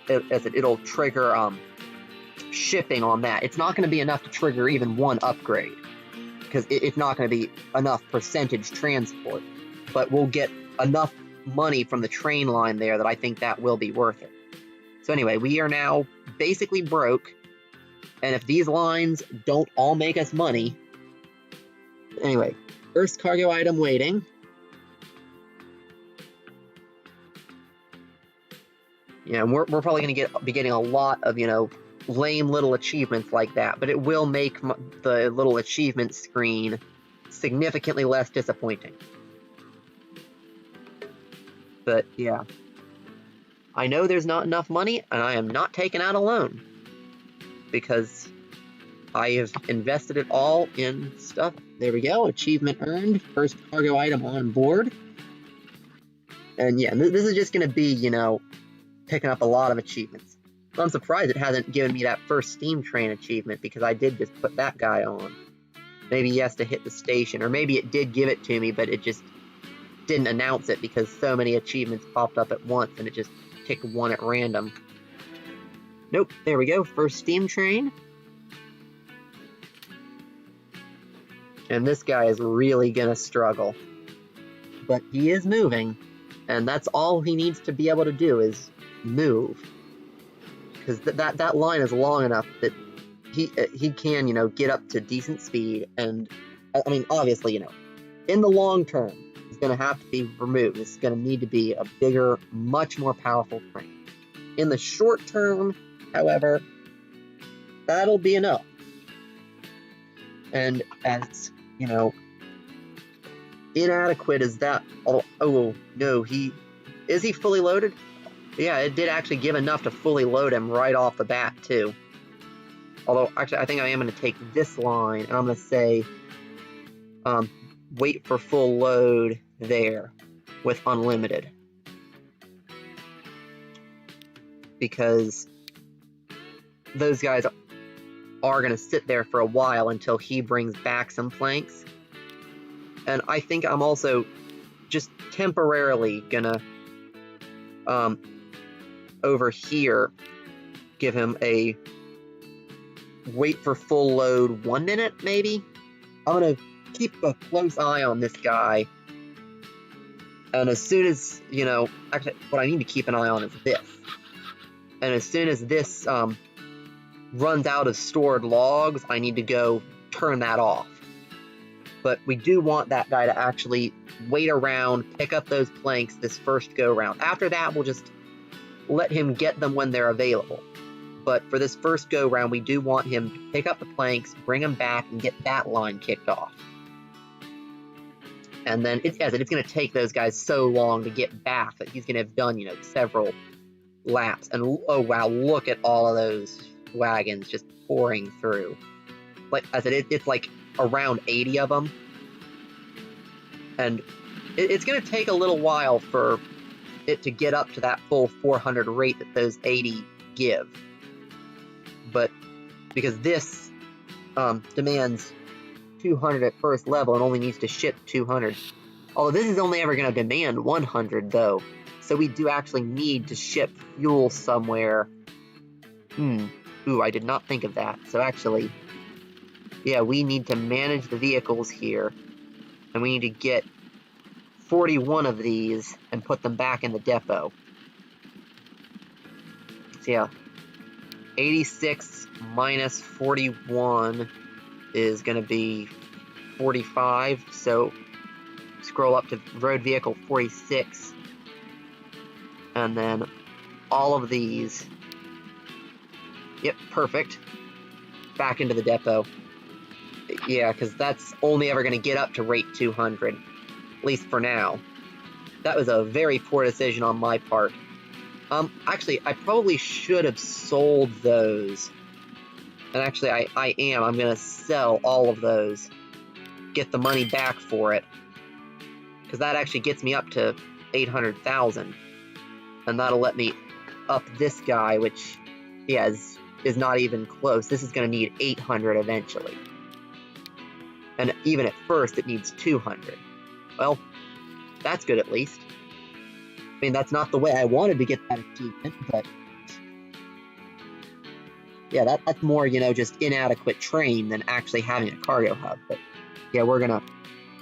it'll trigger, shipping on that. It's not going to be enough to trigger even one upgrade, because it's not going to be enough percentage transport, but we'll get enough money from the train line there that I think that will be worth it. So anyway, we are now basically broke, and if these lines don't all make us money... Anyway, first cargo item waiting. Yeah, and we're probably going to be getting a lot of, you know, lame little achievements like that, but it will make the little achievement screen significantly less disappointing. But yeah, I know there's not enough money, and I am not taking out a loan, because I have invested it all in stuff. There we go, achievement earned, first cargo item on board. And yeah, this is just going to be, you know, picking up a lot of achievements. I'm surprised it hasn't given me that first steam train achievement, because I did just put that guy on. Maybe he has to hit the station, or maybe it did give it to me, but it just didn't announce it because so many achievements popped up at once and it just picked one at random. Nope, there we go, first steam train. And this guy is really gonna struggle. But he is moving, and that's all he needs to be able to do is move. Because that line is long enough that he can, you know, get up to decent speed, and I mean, obviously, you know, in the long term, it's going to have to be removed. It's going to need to be a bigger, much more powerful train. In the short term, however, that'll be enough. And as, you know, inadequate as that, oh no, is he fully loaded? Yeah, it did actually give enough to fully load him right off the bat, too. Although, actually, I think I am going to take this line, and I'm going to say, wait for full load there with unlimited. Because those guys are going to sit there for a while until he brings back some planks. And I think I'm also just temporarily going to, over here, give him a wait for full load 1 minute, maybe? I'm going to keep a close eye on this guy. And as soon as, you know, actually, what I need to keep an eye on is this. And as soon as this runs out of stored logs, I need to go turn that off. But we do want that guy to actually wait around, pick up those planks this first go-round. After that, we'll just let him get them when they're available. But for this first go-round, we do want him to pick up the planks, bring them back, and get that line kicked off. And then it's going to take those guys so long to get back that he's going to have done, you know, several laps. And oh wow, look at all of those wagons just pouring through. Like I said, it's like around 80 of them. And It's going to take a little while for it to get up to that full 400 rate that those 80 give. But because this demands 200 at first level and only needs to ship 200. Although this is only ever going to demand 100 though. So we do actually need to ship fuel somewhere. Ooh, I did not think of that. So actually, yeah, we need to manage the vehicles here. And we need to get 41 of these and put them back in the depot. So yeah, 86 minus 41 is going to be 45. So scroll up to road vehicle 46. And then all of these. Yep, perfect. Back into the depot. Yeah, because that's only ever going to get up to rate 200. At least for now. That was a very poor decision on my part. Actually, I probably should have sold those. And actually, I am. I'm going to sell all of those. Get the money back for it. Because that actually gets me up to 800,000. And that'll let me up this guy, which, yeah, is not even close. This is going to need 800 eventually. And even at first, it needs 200. Well, that's good at least. I mean, that's not the way I wanted to get that achievement, but yeah, that's more, you know, just inadequate train than actually having a cargo hub. But yeah, we're gonna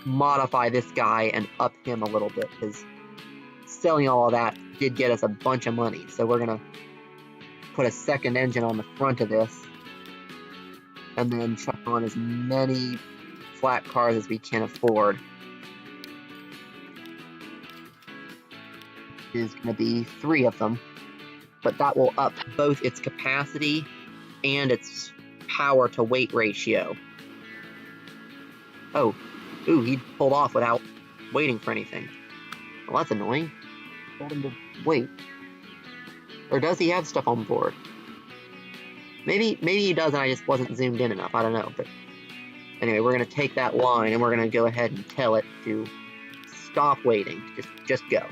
modify this guy and up him a little bit, because selling all of that did get us a bunch of money. So we're gonna put a second engine on the front of this, and then chuck on as many flat cars as we can afford. Is going to be 3 of them, but that will up both its capacity and its power to weight ratio. Oh, ooh, he pulled off without waiting for anything. Well, that's annoying. Told him to wait. Or does he have stuff on board? Maybe he does and I just wasn't zoomed in enough, I don't know. But anyway, we're going to take that line and we're going to go ahead and tell it to stop waiting. Just go.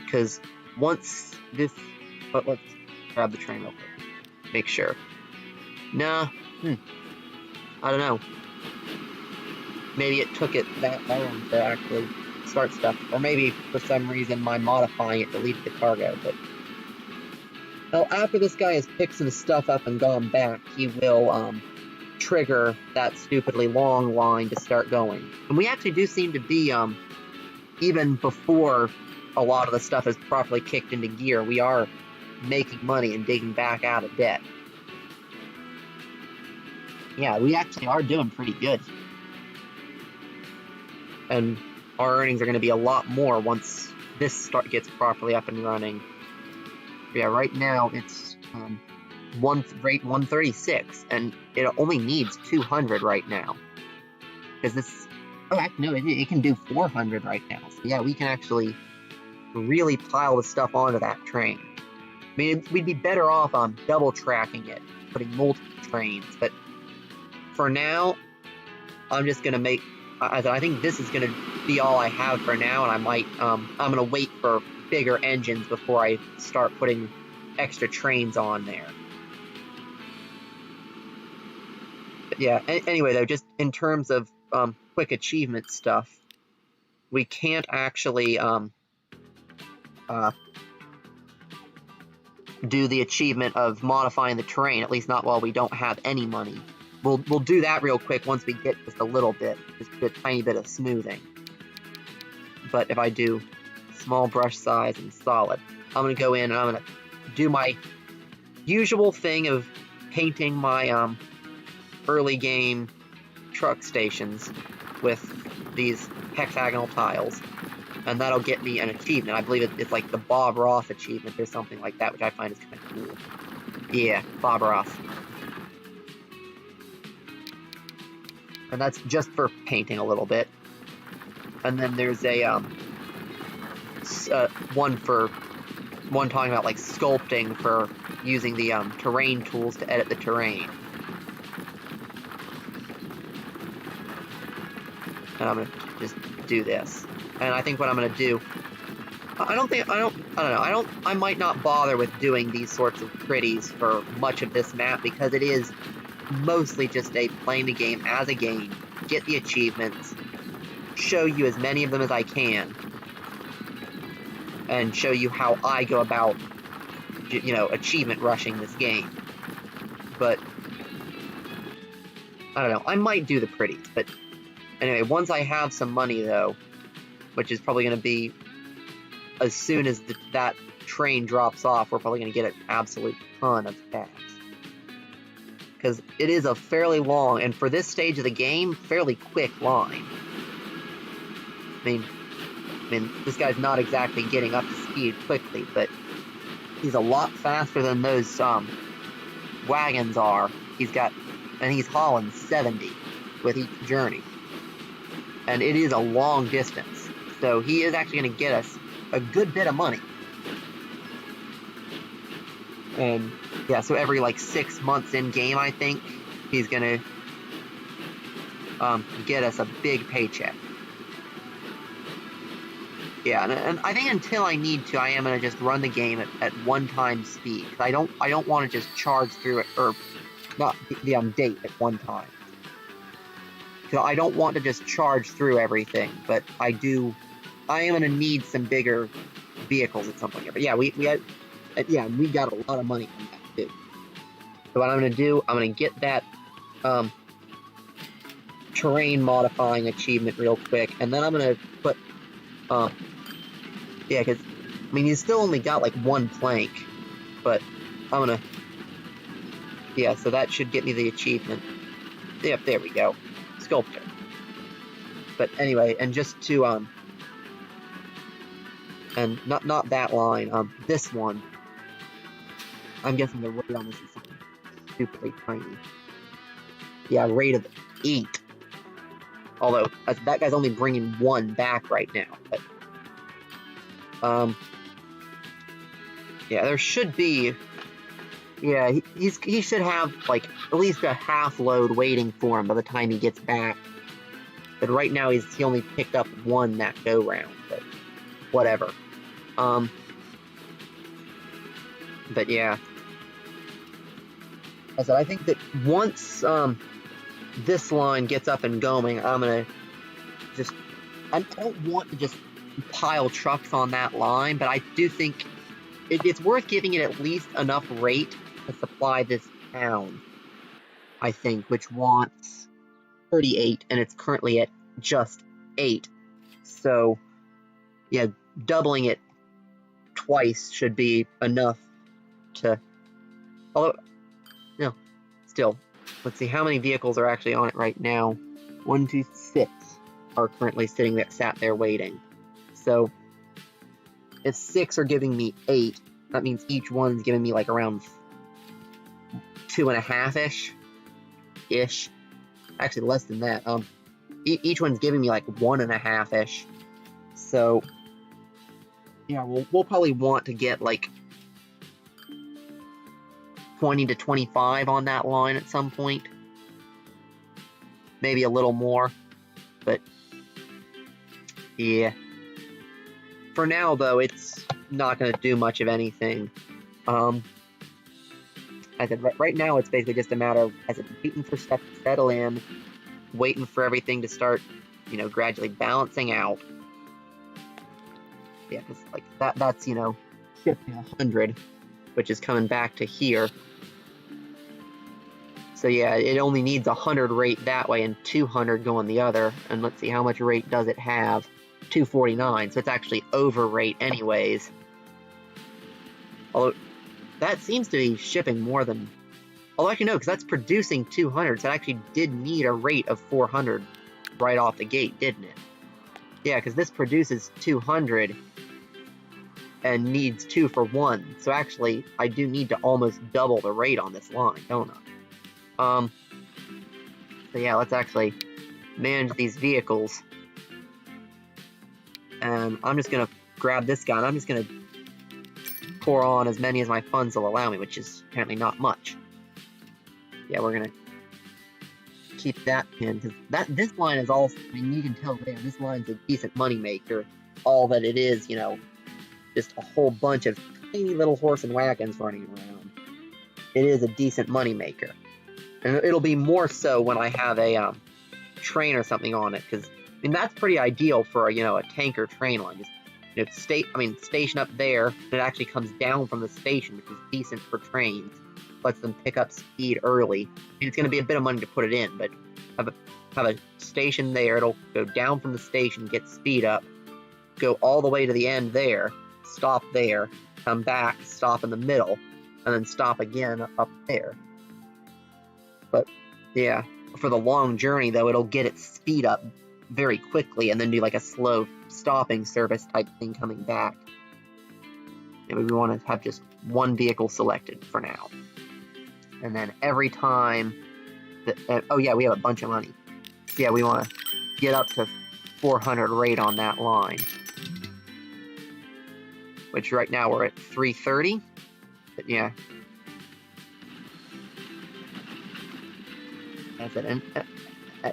Because once this... But let's grab the train real quick. Make sure. Nah. I don't know. Maybe it took it that long to actually start stuff. Or maybe for some reason my modifying it deleted the cargo. But well, after this guy has picked some stuff up and gone back, he will trigger that stupidly long line to start going. And we actually do seem to be, even before a lot of the stuff is properly kicked into gear, we are making money and digging back out of debt. Yeah, we actually are doing pretty good. And our earnings are going to be a lot more once this gets properly up and running. Yeah, right now it's rate 136, and it only needs 200 right now. Because this... Oh, no, it can do 400 right now. So yeah, we can actually really pile the stuff onto that train. I mean, we'd be better off on double tracking it, putting multiple trains, but for now, I'm just going to make... I think this is going to be all I have for now, and I might... I'm going to wait for bigger engines before I start putting extra trains on there. But yeah, anyway, though, just in terms of quick achievement stuff, we can't actually... do the achievement of modifying the terrain, at least not while we don't have any money. We'll do that real quick once we get just a little bit, just a tiny bit of smoothing. But if I do small brush size and solid, I'm going to go in and I'm going to do my usual thing of painting my early game truck stations with these hexagonal tiles. And that'll get me an achievement. I believe it's like the Bob Ross achievement or something like that, which I find is kind of cool. Yeah, Bob Ross. And that's just for painting a little bit. And then there's a one talking about like sculpting for using the terrain tools to edit the terrain. And I'm gonna just do this. And I think what I'm going to do, I might not bother with doing these sorts of pretties for much of this map, because it is mostly just playing the game as a game, get the achievements, show you as many of them as I can, and show you how I go about, achievement rushing this game. But I don't know, I might do the pretties, but anyway, once I have some money though, which is probably going to be as soon as that train drops off, we're probably going to get an absolute ton of cash. Because it is a fairly long, and for this stage of the game, fairly quick line. I mean, this guy's not exactly getting up to speed quickly, but he's a lot faster than those wagons are. And he's hauling 70 with each journey. And it is a long distance. So he is actually going to get us a good bit of money. And yeah, so every like 6 months in game, I think he's gonna get us a big paycheck. Yeah, and I think until I need to, I am gonna just run the game at 1x speed. I don't want to just charge through it, or not the date at one time. Because I don't want to just charge through everything, but I am gonna need some bigger vehicles at some point. But yeah, we got a lot of money from that too. So what I'm gonna do, I'm gonna get that terrain modifying achievement real quick, and then I'm gonna put because he's still only got like one plank, but I'm gonna so that should get me the achievement. Yep, there we go, sculptor. But anyway, and just to and not that line, this one. I'm guessing the rate on this is something stupidly tiny. Yeah, rate of 8. Although, that guy's only bringing 1 back right now. But, yeah, there should be... Yeah, he should have, like, at least a half load waiting for him by the time he gets back. But right now, he only picked up 1 that go-round. But, whatever. But, yeah. I said, I think that once this line gets up and going, I'm gonna I don't want to just pile trucks on that line, but I do think it's worth giving it at least enough rate to supply this town, I think, which wants 38, and it's currently at just 8. So, yeah, doubling it twice should be enough to... Although... No, still, let's see how many vehicles are actually on it right now. 1, 2, 6 are currently sat there waiting. So if 6 are giving me 8, that means each one's giving me like around 2.5-ish. Actually, less than that. Each one's giving me like 1.5-ish. So yeah, we'll probably want to get like 20 to 25 on that line at some point. Maybe a little more, but yeah. For now, though, it's not going to do much of anything. I said, right now, it's basically just a matter of waiting for stuff to settle in, waiting for everything to start, gradually balancing out. Yeah, because like that's shifting 100, which is coming back to here. So yeah, it only needs 100 rate that way and 200 going the other. And let's see, how much rate does it have? 249, so it's actually over rate anyways. Although, that seems to be shipping more than... Although actually no, because that's producing 200, so it actually did need a rate of 400 right off the gate, didn't it? Yeah, because this produces 200 and needs 2 for 1. So actually, I do need to almost double the rate on this line, don't I? So yeah, let's actually manage these vehicles. And I'm just gonna grab this guy, and I'm just gonna pour on as many as my funds will allow me, which is apparently not much. Yeah, we're gonna keep that pinned, because this line is also, I mean, you can tell there, this line's a decent moneymaker. All that it is, you know, just a whole bunch of tiny little horse and wagons running around. It is a decent moneymaker. And it'll be more so when I have a train or something on it, because, I mean, that's pretty ideal for, you know, a tanker train line. Just, you know, station up there, and it actually comes down from the station, which is decent for trains. Lets them pick up speed early. I mean, it's going to be a bit of money to put it in, but have a station there. It'll go down from the station, get speed up, go all the way to the end there, stop there, come back, stop in the middle, and then stop again up there. But yeah, for the long journey though, it'll get its speed up very quickly and then do like a slow stopping service type thing coming back. And we want to have just one vehicle selected for now. And then every time that, oh yeah, we have a bunch of money. So yeah, we want to get up to 400 rate on that line. Which right now we're at 330. But yeah. That's it. And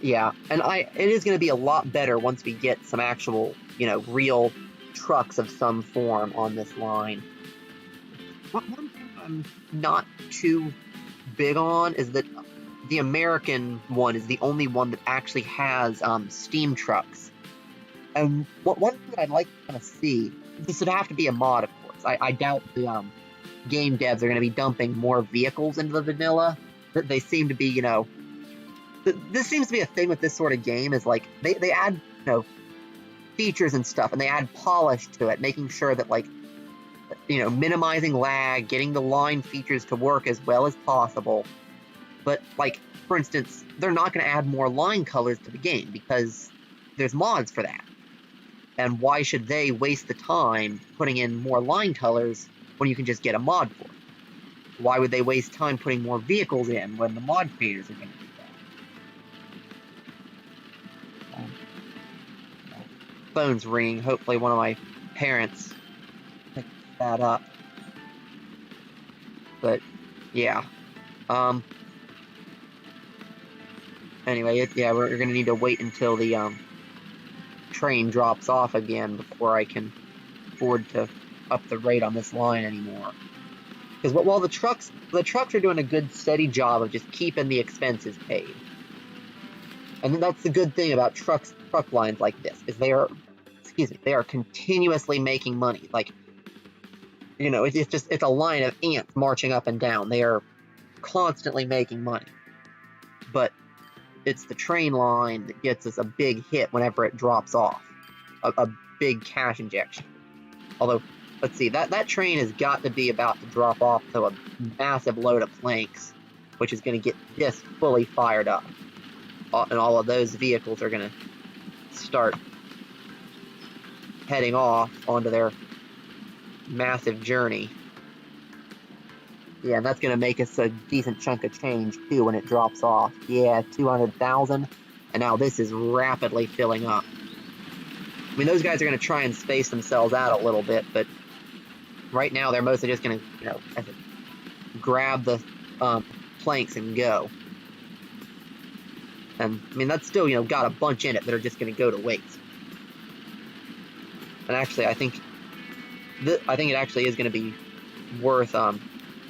yeah, and it is going to be a lot better once we get some actual, you know, real trucks of some form on this line. One thing I'm not too big on is that the American one is the only one that actually has steam trucks. And one thing that I'd like to kind of see, this would have to be a mod, of course. I doubt the game devs are going to be dumping more vehicles into the vanilla. They seem to be, you know, this seems to be a thing with this sort of game, is like they add, you know, features and stuff, and they add polish to it, making sure that, like, you know, minimizing lag, getting the line features to work as well as possible. But, like, for instance, they're not going to add more line colors to the game because there's mods for that. And why should they waste the time putting in more line colors when you can just get a mod for it? Why would they waste time putting more vehicles in when the mod creators are going to do that? Phone's ringing. Hopefully one of my parents picked that up. But yeah. Anyway, yeah, we're going to need to wait until the train drops off again before I can afford to up the rate on this line anymore. Because while the trucks are doing a good steady job of just keeping the expenses paid. And that's the good thing about truck lines like this, is they are continuously making money. Like, you know, it's a line of ants marching up and down. They are constantly making money. But it's the train line that gets us a big hit whenever it drops off. A big cash injection. Although, let's see, that train has got to be about to drop off to a massive load of planks, which is going to get just fully fired up. And all of those vehicles are going to start heading off onto their massive journey. Yeah, and that's going to make us a decent chunk of change, too, when it drops off. Yeah, 200,000. And now this is rapidly filling up. I mean, those guys are going to try and space themselves out a little bit, but right now they're mostly just going to, you know, grab the planks and go. And, I mean, that's still, you know, got a bunch in it that are just going to go to waste. And actually, I think it actually is going to be worth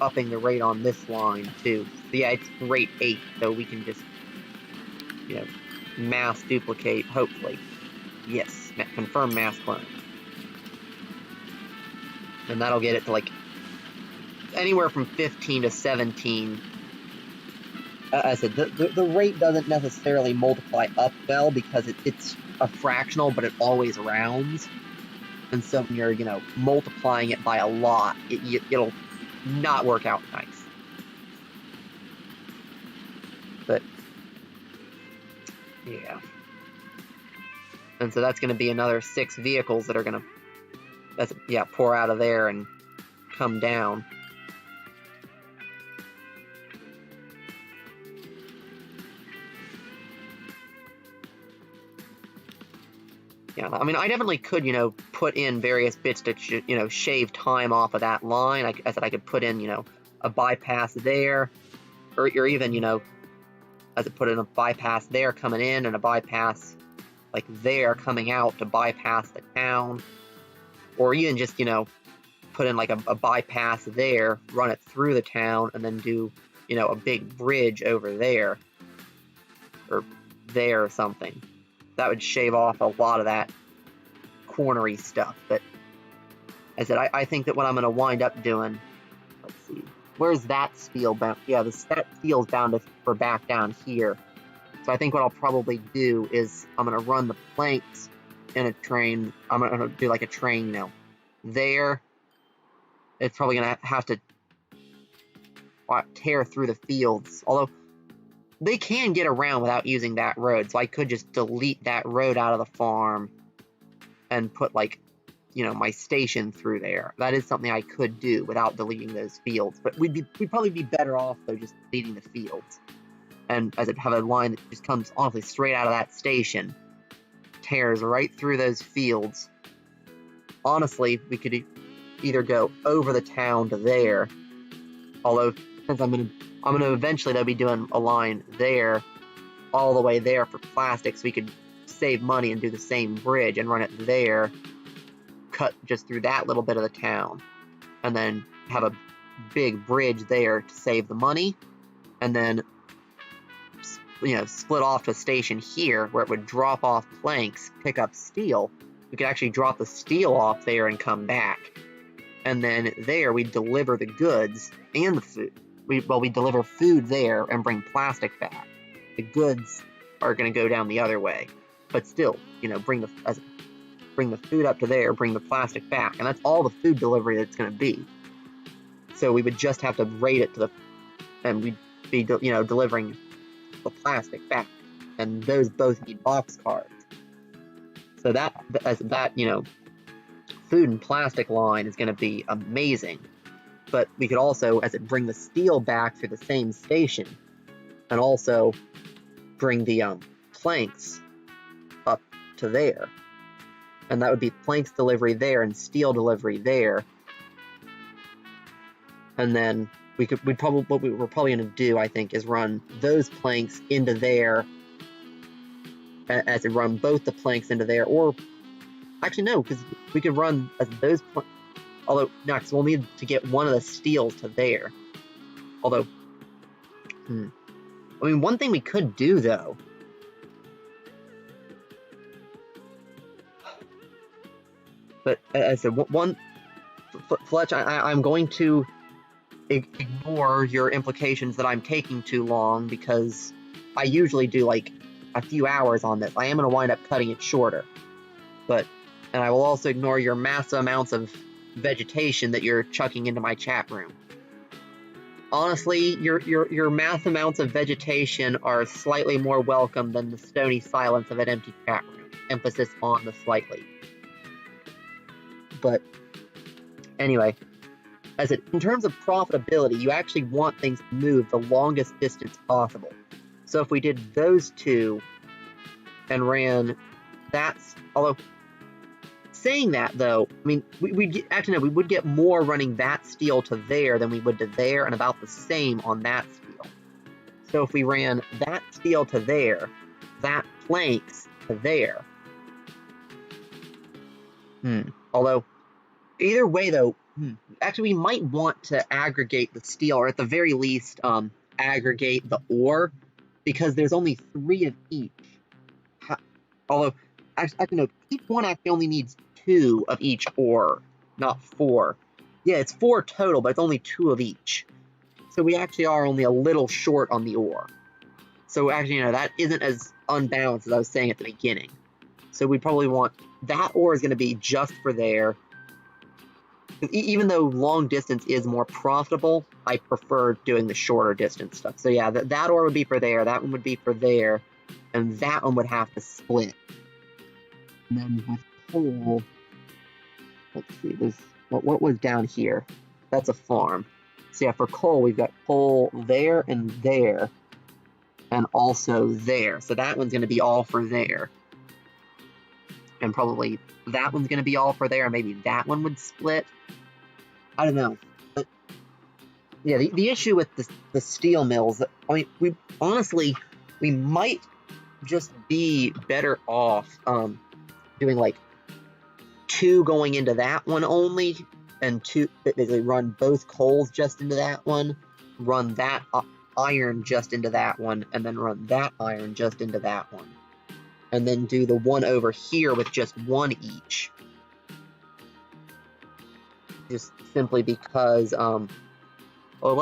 upping the rate on this line, too. So, yeah, it's rate 8, so we can just, you know, mass duplicate, hopefully. Yes, confirm mass clone. And that'll get it to, like, anywhere from 15 to 17. I said, the rate doesn't necessarily multiply up well because it's a fractional, but it always rounds. And so when you're, you know, multiplying it by a lot, it'll not work out nice. But, yeah. And so that's going to be another 6 vehicles that are going to, pour out of there and come down. Yeah, I mean, I definitely could, you know, put in various bits to, you know, shave time off of that line. I said I could put in, you know, a bypass there, or even, you know, as it put in a bypass there coming in and a bypass like there coming out to bypass the town, or even just, you know, put in like a bypass there, run it through the town, and then do, you know, a big bridge over there, or there or something. That would shave off a lot of that cornery stuff. But as I said, I think that what I'm going to wind up doing, let's see, where's that steel bound? Yeah, that steel's bound for back down here. So I think what I'll probably do is I'm going to run the planks in a train. I'm going to do like a train, you know, there. It's probably going to have to tear through the fields. Although they can get around without using that road. So I could just delete that road out of the farm and put, like, you know, my station through there. That is something I could do without deleting those fields. But we'd probably be better off, though, just deleting the fields. And as it have a line that just comes honestly straight out of that station, tears right through those fields. Honestly, we could either go over the town to there, although since I'm gonna eventually though be doing a line there, all the way there for plastic, so we could save money and do the same bridge and run it there, cut just through that little bit of the town, and then have a big bridge there to save the money, and then, you know, split off to a station here where it would drop off planks, pick up steel. We could actually drop the steel off there and come back. And then there we deliver the goods and the food. We deliver food there and bring plastic back. The goods are going to go down the other way, but still, you know, bring the food up to there, bring the plastic back, and that's all the food delivery that's going to be. So we would just have to rate it to the, and we'd be, you know, delivering the plastic back, and those both need box cars. So that you know, food and plastic line is going to be amazing. But we could also, as it bring the steel back through the same station, and also bring the planks up to there, and that would be planks delivery there and steel delivery there. And then what we were probably going to do, I think, is run those planks into there, as it run both the planks into there, or actually no, because we could run those planks. Although, no, because we'll need to get one of the steels to there. Although, I mean, one thing we could do, though, but as I said, Fletch, I'm going to ignore your implications that I'm taking too long, because I usually do, like, a few hours on this. I am going to wind up cutting it shorter. And I will also ignore your massive amounts of vegetation that you're chucking into my chat room. Honestly, your massive amounts of vegetation are slightly more welcome than the stony silence of an empty chat room. Emphasis on the slightly. But anyway, in terms of profitability, you actually want things to move the longest distance possible. So if we did those two and ran that, although saying that, though, I mean, we would get more running that steel to there than we would to there, and about the same on that steel. So if we ran that steel to there, that planks to there. Although, either way, though, actually, we might want to aggregate the steel, or at the very least, aggregate the ore, because there's only 3 of each. Although, actually, no, each one actually only needs 2 of each ore, not 4. Yeah, it's 4 total, but it's only 2 of each. So we actually are only a little short on the ore. So actually, you know, that isn't as unbalanced as I was saying at the beginning. So we probably want, that ore is going to be just for there. Even though long distance is more profitable, I prefer doing the shorter distance stuff. So yeah, that ore would be for there, that one would be for there, and that one would have to split. And then with coal, let's see, what was down here? That's a farm. So yeah, for coal, we've got coal there, and also there. So that one's going to be all for there. And probably that one's going to be all for there, and maybe that one would split. I don't know. But yeah, the issue with the steel mills, I mean, we honestly, we might just be better off doing like 2 going into that one only, and 2 basically run both coals just into that one, run that iron just into that one, and then run that iron just into that one, and then do the one over here with just 1 each. Just simply because, well,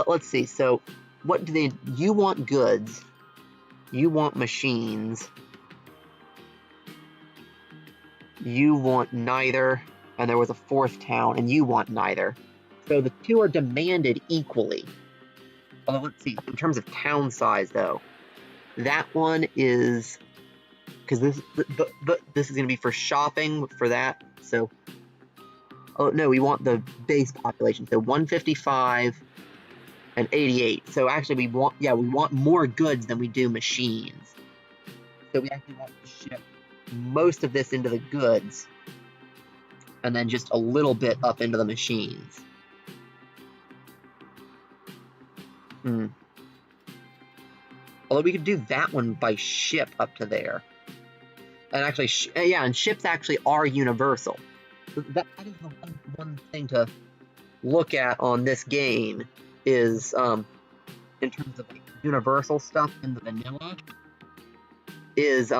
let's see. So, what do they? You want goods, you want machines, you want neither, and there was a 4th town, and you want neither. So the 2 are demanded equally. Although, let's see, in terms of town size, though, that one is, because this is going to be for shopping for that, so, oh, no, we want the base population, so 155 and 88. So actually we want more goods than we do machines. So we actually want to ship most of this into the goods, and then just a little bit up into the machines. Although we could do that one by ship up to there. And actually, yeah, and ships actually are universal. That is the one thing to look at on this game is, in terms of like universal stuff in the vanilla, is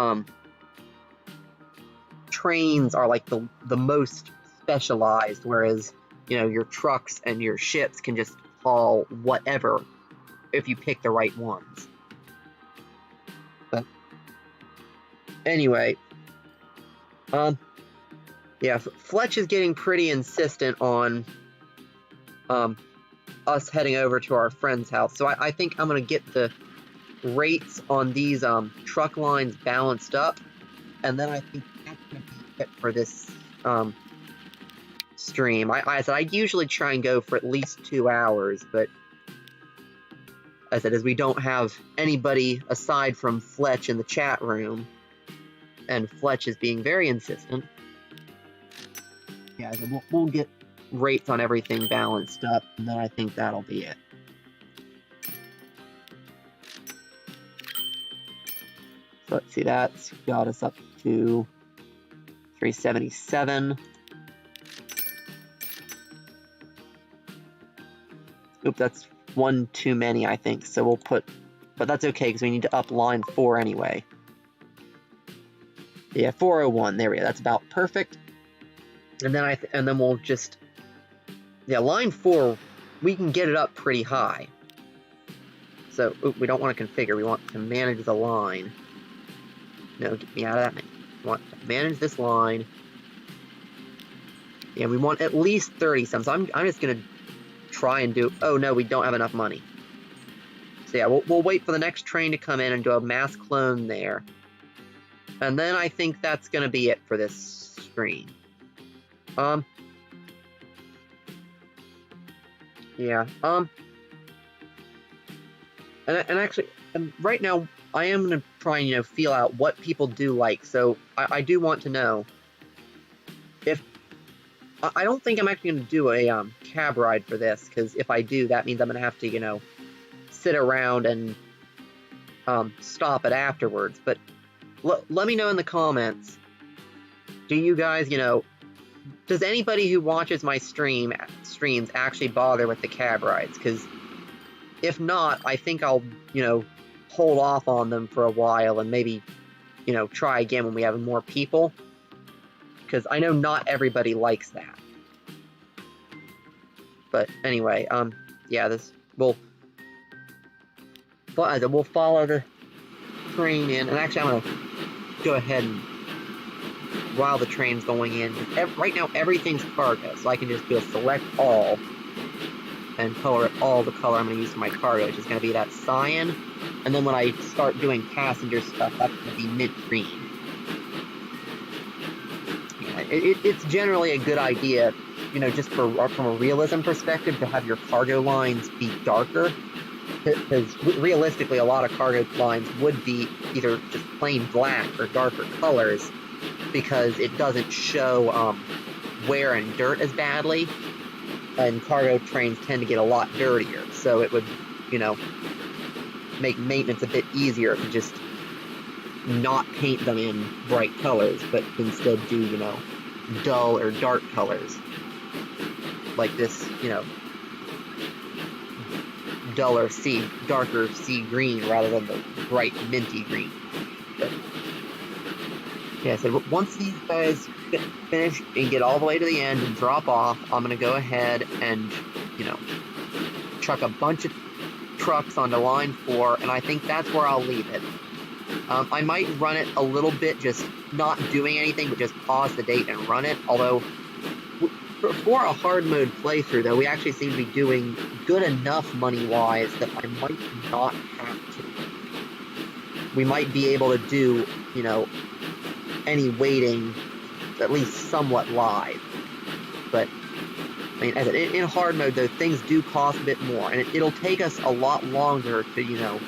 trains are like the most specialized, whereas, you know, your trucks and your ships can just haul whatever if you pick the right ones. But anyway, yeah, Fletch is getting pretty insistent on us heading over to our friend's house. So I think I'm gonna get the rates on these truck lines balanced up, and then I think that's gonna be it for this stream. I said I'd usually try and go for at least 2 hours, but I said, as we don't have anybody aside from Fletch in the chat room, and Fletch is being very insistent, yeah, we'll get rates on everything balanced up, and then I think that'll be it. So let's see, that's got us up to 377. Oop, that's 1 too many, I think. So we'll put, but that's okay because we need to up line 4 anyway. Yeah, 401. There we go. That's about perfect. And then and then we'll just, yeah, line 4, we can get it up pretty high. So we don't want to configure. We want to manage the line. No, get me out of that. We want to manage this line. Yeah, we want at least 30 some. So I'm just gonna try and do. Oh no, we don't have enough money. So yeah, we'll wait for the next train to come in and do a mass clone there. And then I think that's gonna be it for this stream. Yeah. And actually, right now I am gonna try and, you know, feel out what people do like. So I do want to know if I don't think I'm actually gonna do a cab ride for this, because if I do, that means I'm gonna have to, you know, sit around and stop it afterwards. But let me know in the comments. Do you guys, you know, does anybody who watches my streams actually bother with the cab rides? Because if not, I think I'll, you know, hold off on them for a while and maybe, you know, try again when we have more people. Because I know not everybody likes that. But anyway, yeah, we'll follow the train in, and actually I'm gonna go ahead and, while the train's going in, right now everything's cargo, so I can just do a select all and color it all the color I'm going to use for my cargo, which is going to be that cyan. And then when I start doing passenger stuff, that's going to be mint green. Yeah, it's generally a good idea, you know, just from a realism perspective, to have your cargo lines be darker. Because realistically, a lot of cargo lines would be either just plain black or darker colors, because it doesn't show wear and dirt as badly. And cargo trains tend to get a lot dirtier, so it would, you know, make maintenance a bit easier if you just not paint them in bright colors, but instead do, you know, dull or dark colors. Like this, you know, duller darker sea green rather than the bright minty green. But yeah, so once these guys finish and get all the way to the end and drop off, I'm gonna go ahead and, you know, chuck a bunch of trucks onto line 4, and I think that's where I'll leave it. I might run it a little bit, just not doing anything, but just pause the date and run it. Although, for a hard mode playthrough, though, we actually seem to be doing good enough money-wise that I might not have to. We might be able to do, you know, any waiting at least somewhat live. But, I mean, as in hard mode, though, things do cost a bit more, and it'll take us a lot longer to, you know,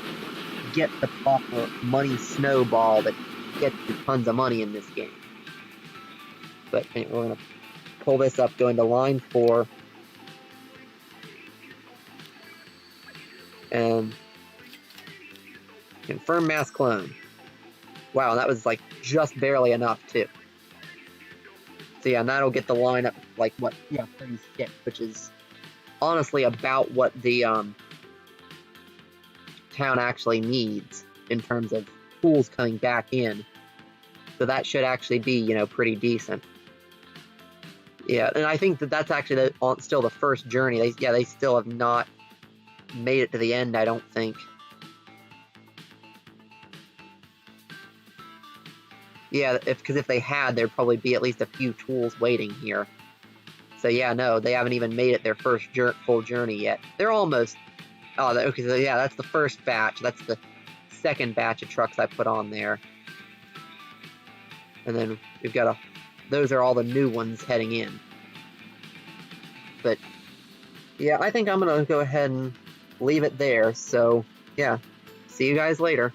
get the proper money snowball that gets you tons of money in this game. But anyway, we're going to pull this up, go into line 4, and confirm mass clone. Wow, that was like just barely enough too. So yeah, and that'll get the line up like what? Yeah, 36, which is honestly about what the town actually needs in terms of pools coming back in. So that should actually be, you know, pretty decent. Yeah, and I think that that's actually still the first journey. They still have not made it to the end, I don't think. Yeah, because if they had, there'd probably be at least a few tools waiting here. So yeah, no, they haven't even made it their first full journey yet. They're almost... Oh, okay, so yeah, that's the first batch. That's the second batch of trucks I put on there. And then we've got those are all the new ones heading in. But yeah, I think I'm going to go ahead and leave it there. So yeah, see you guys later.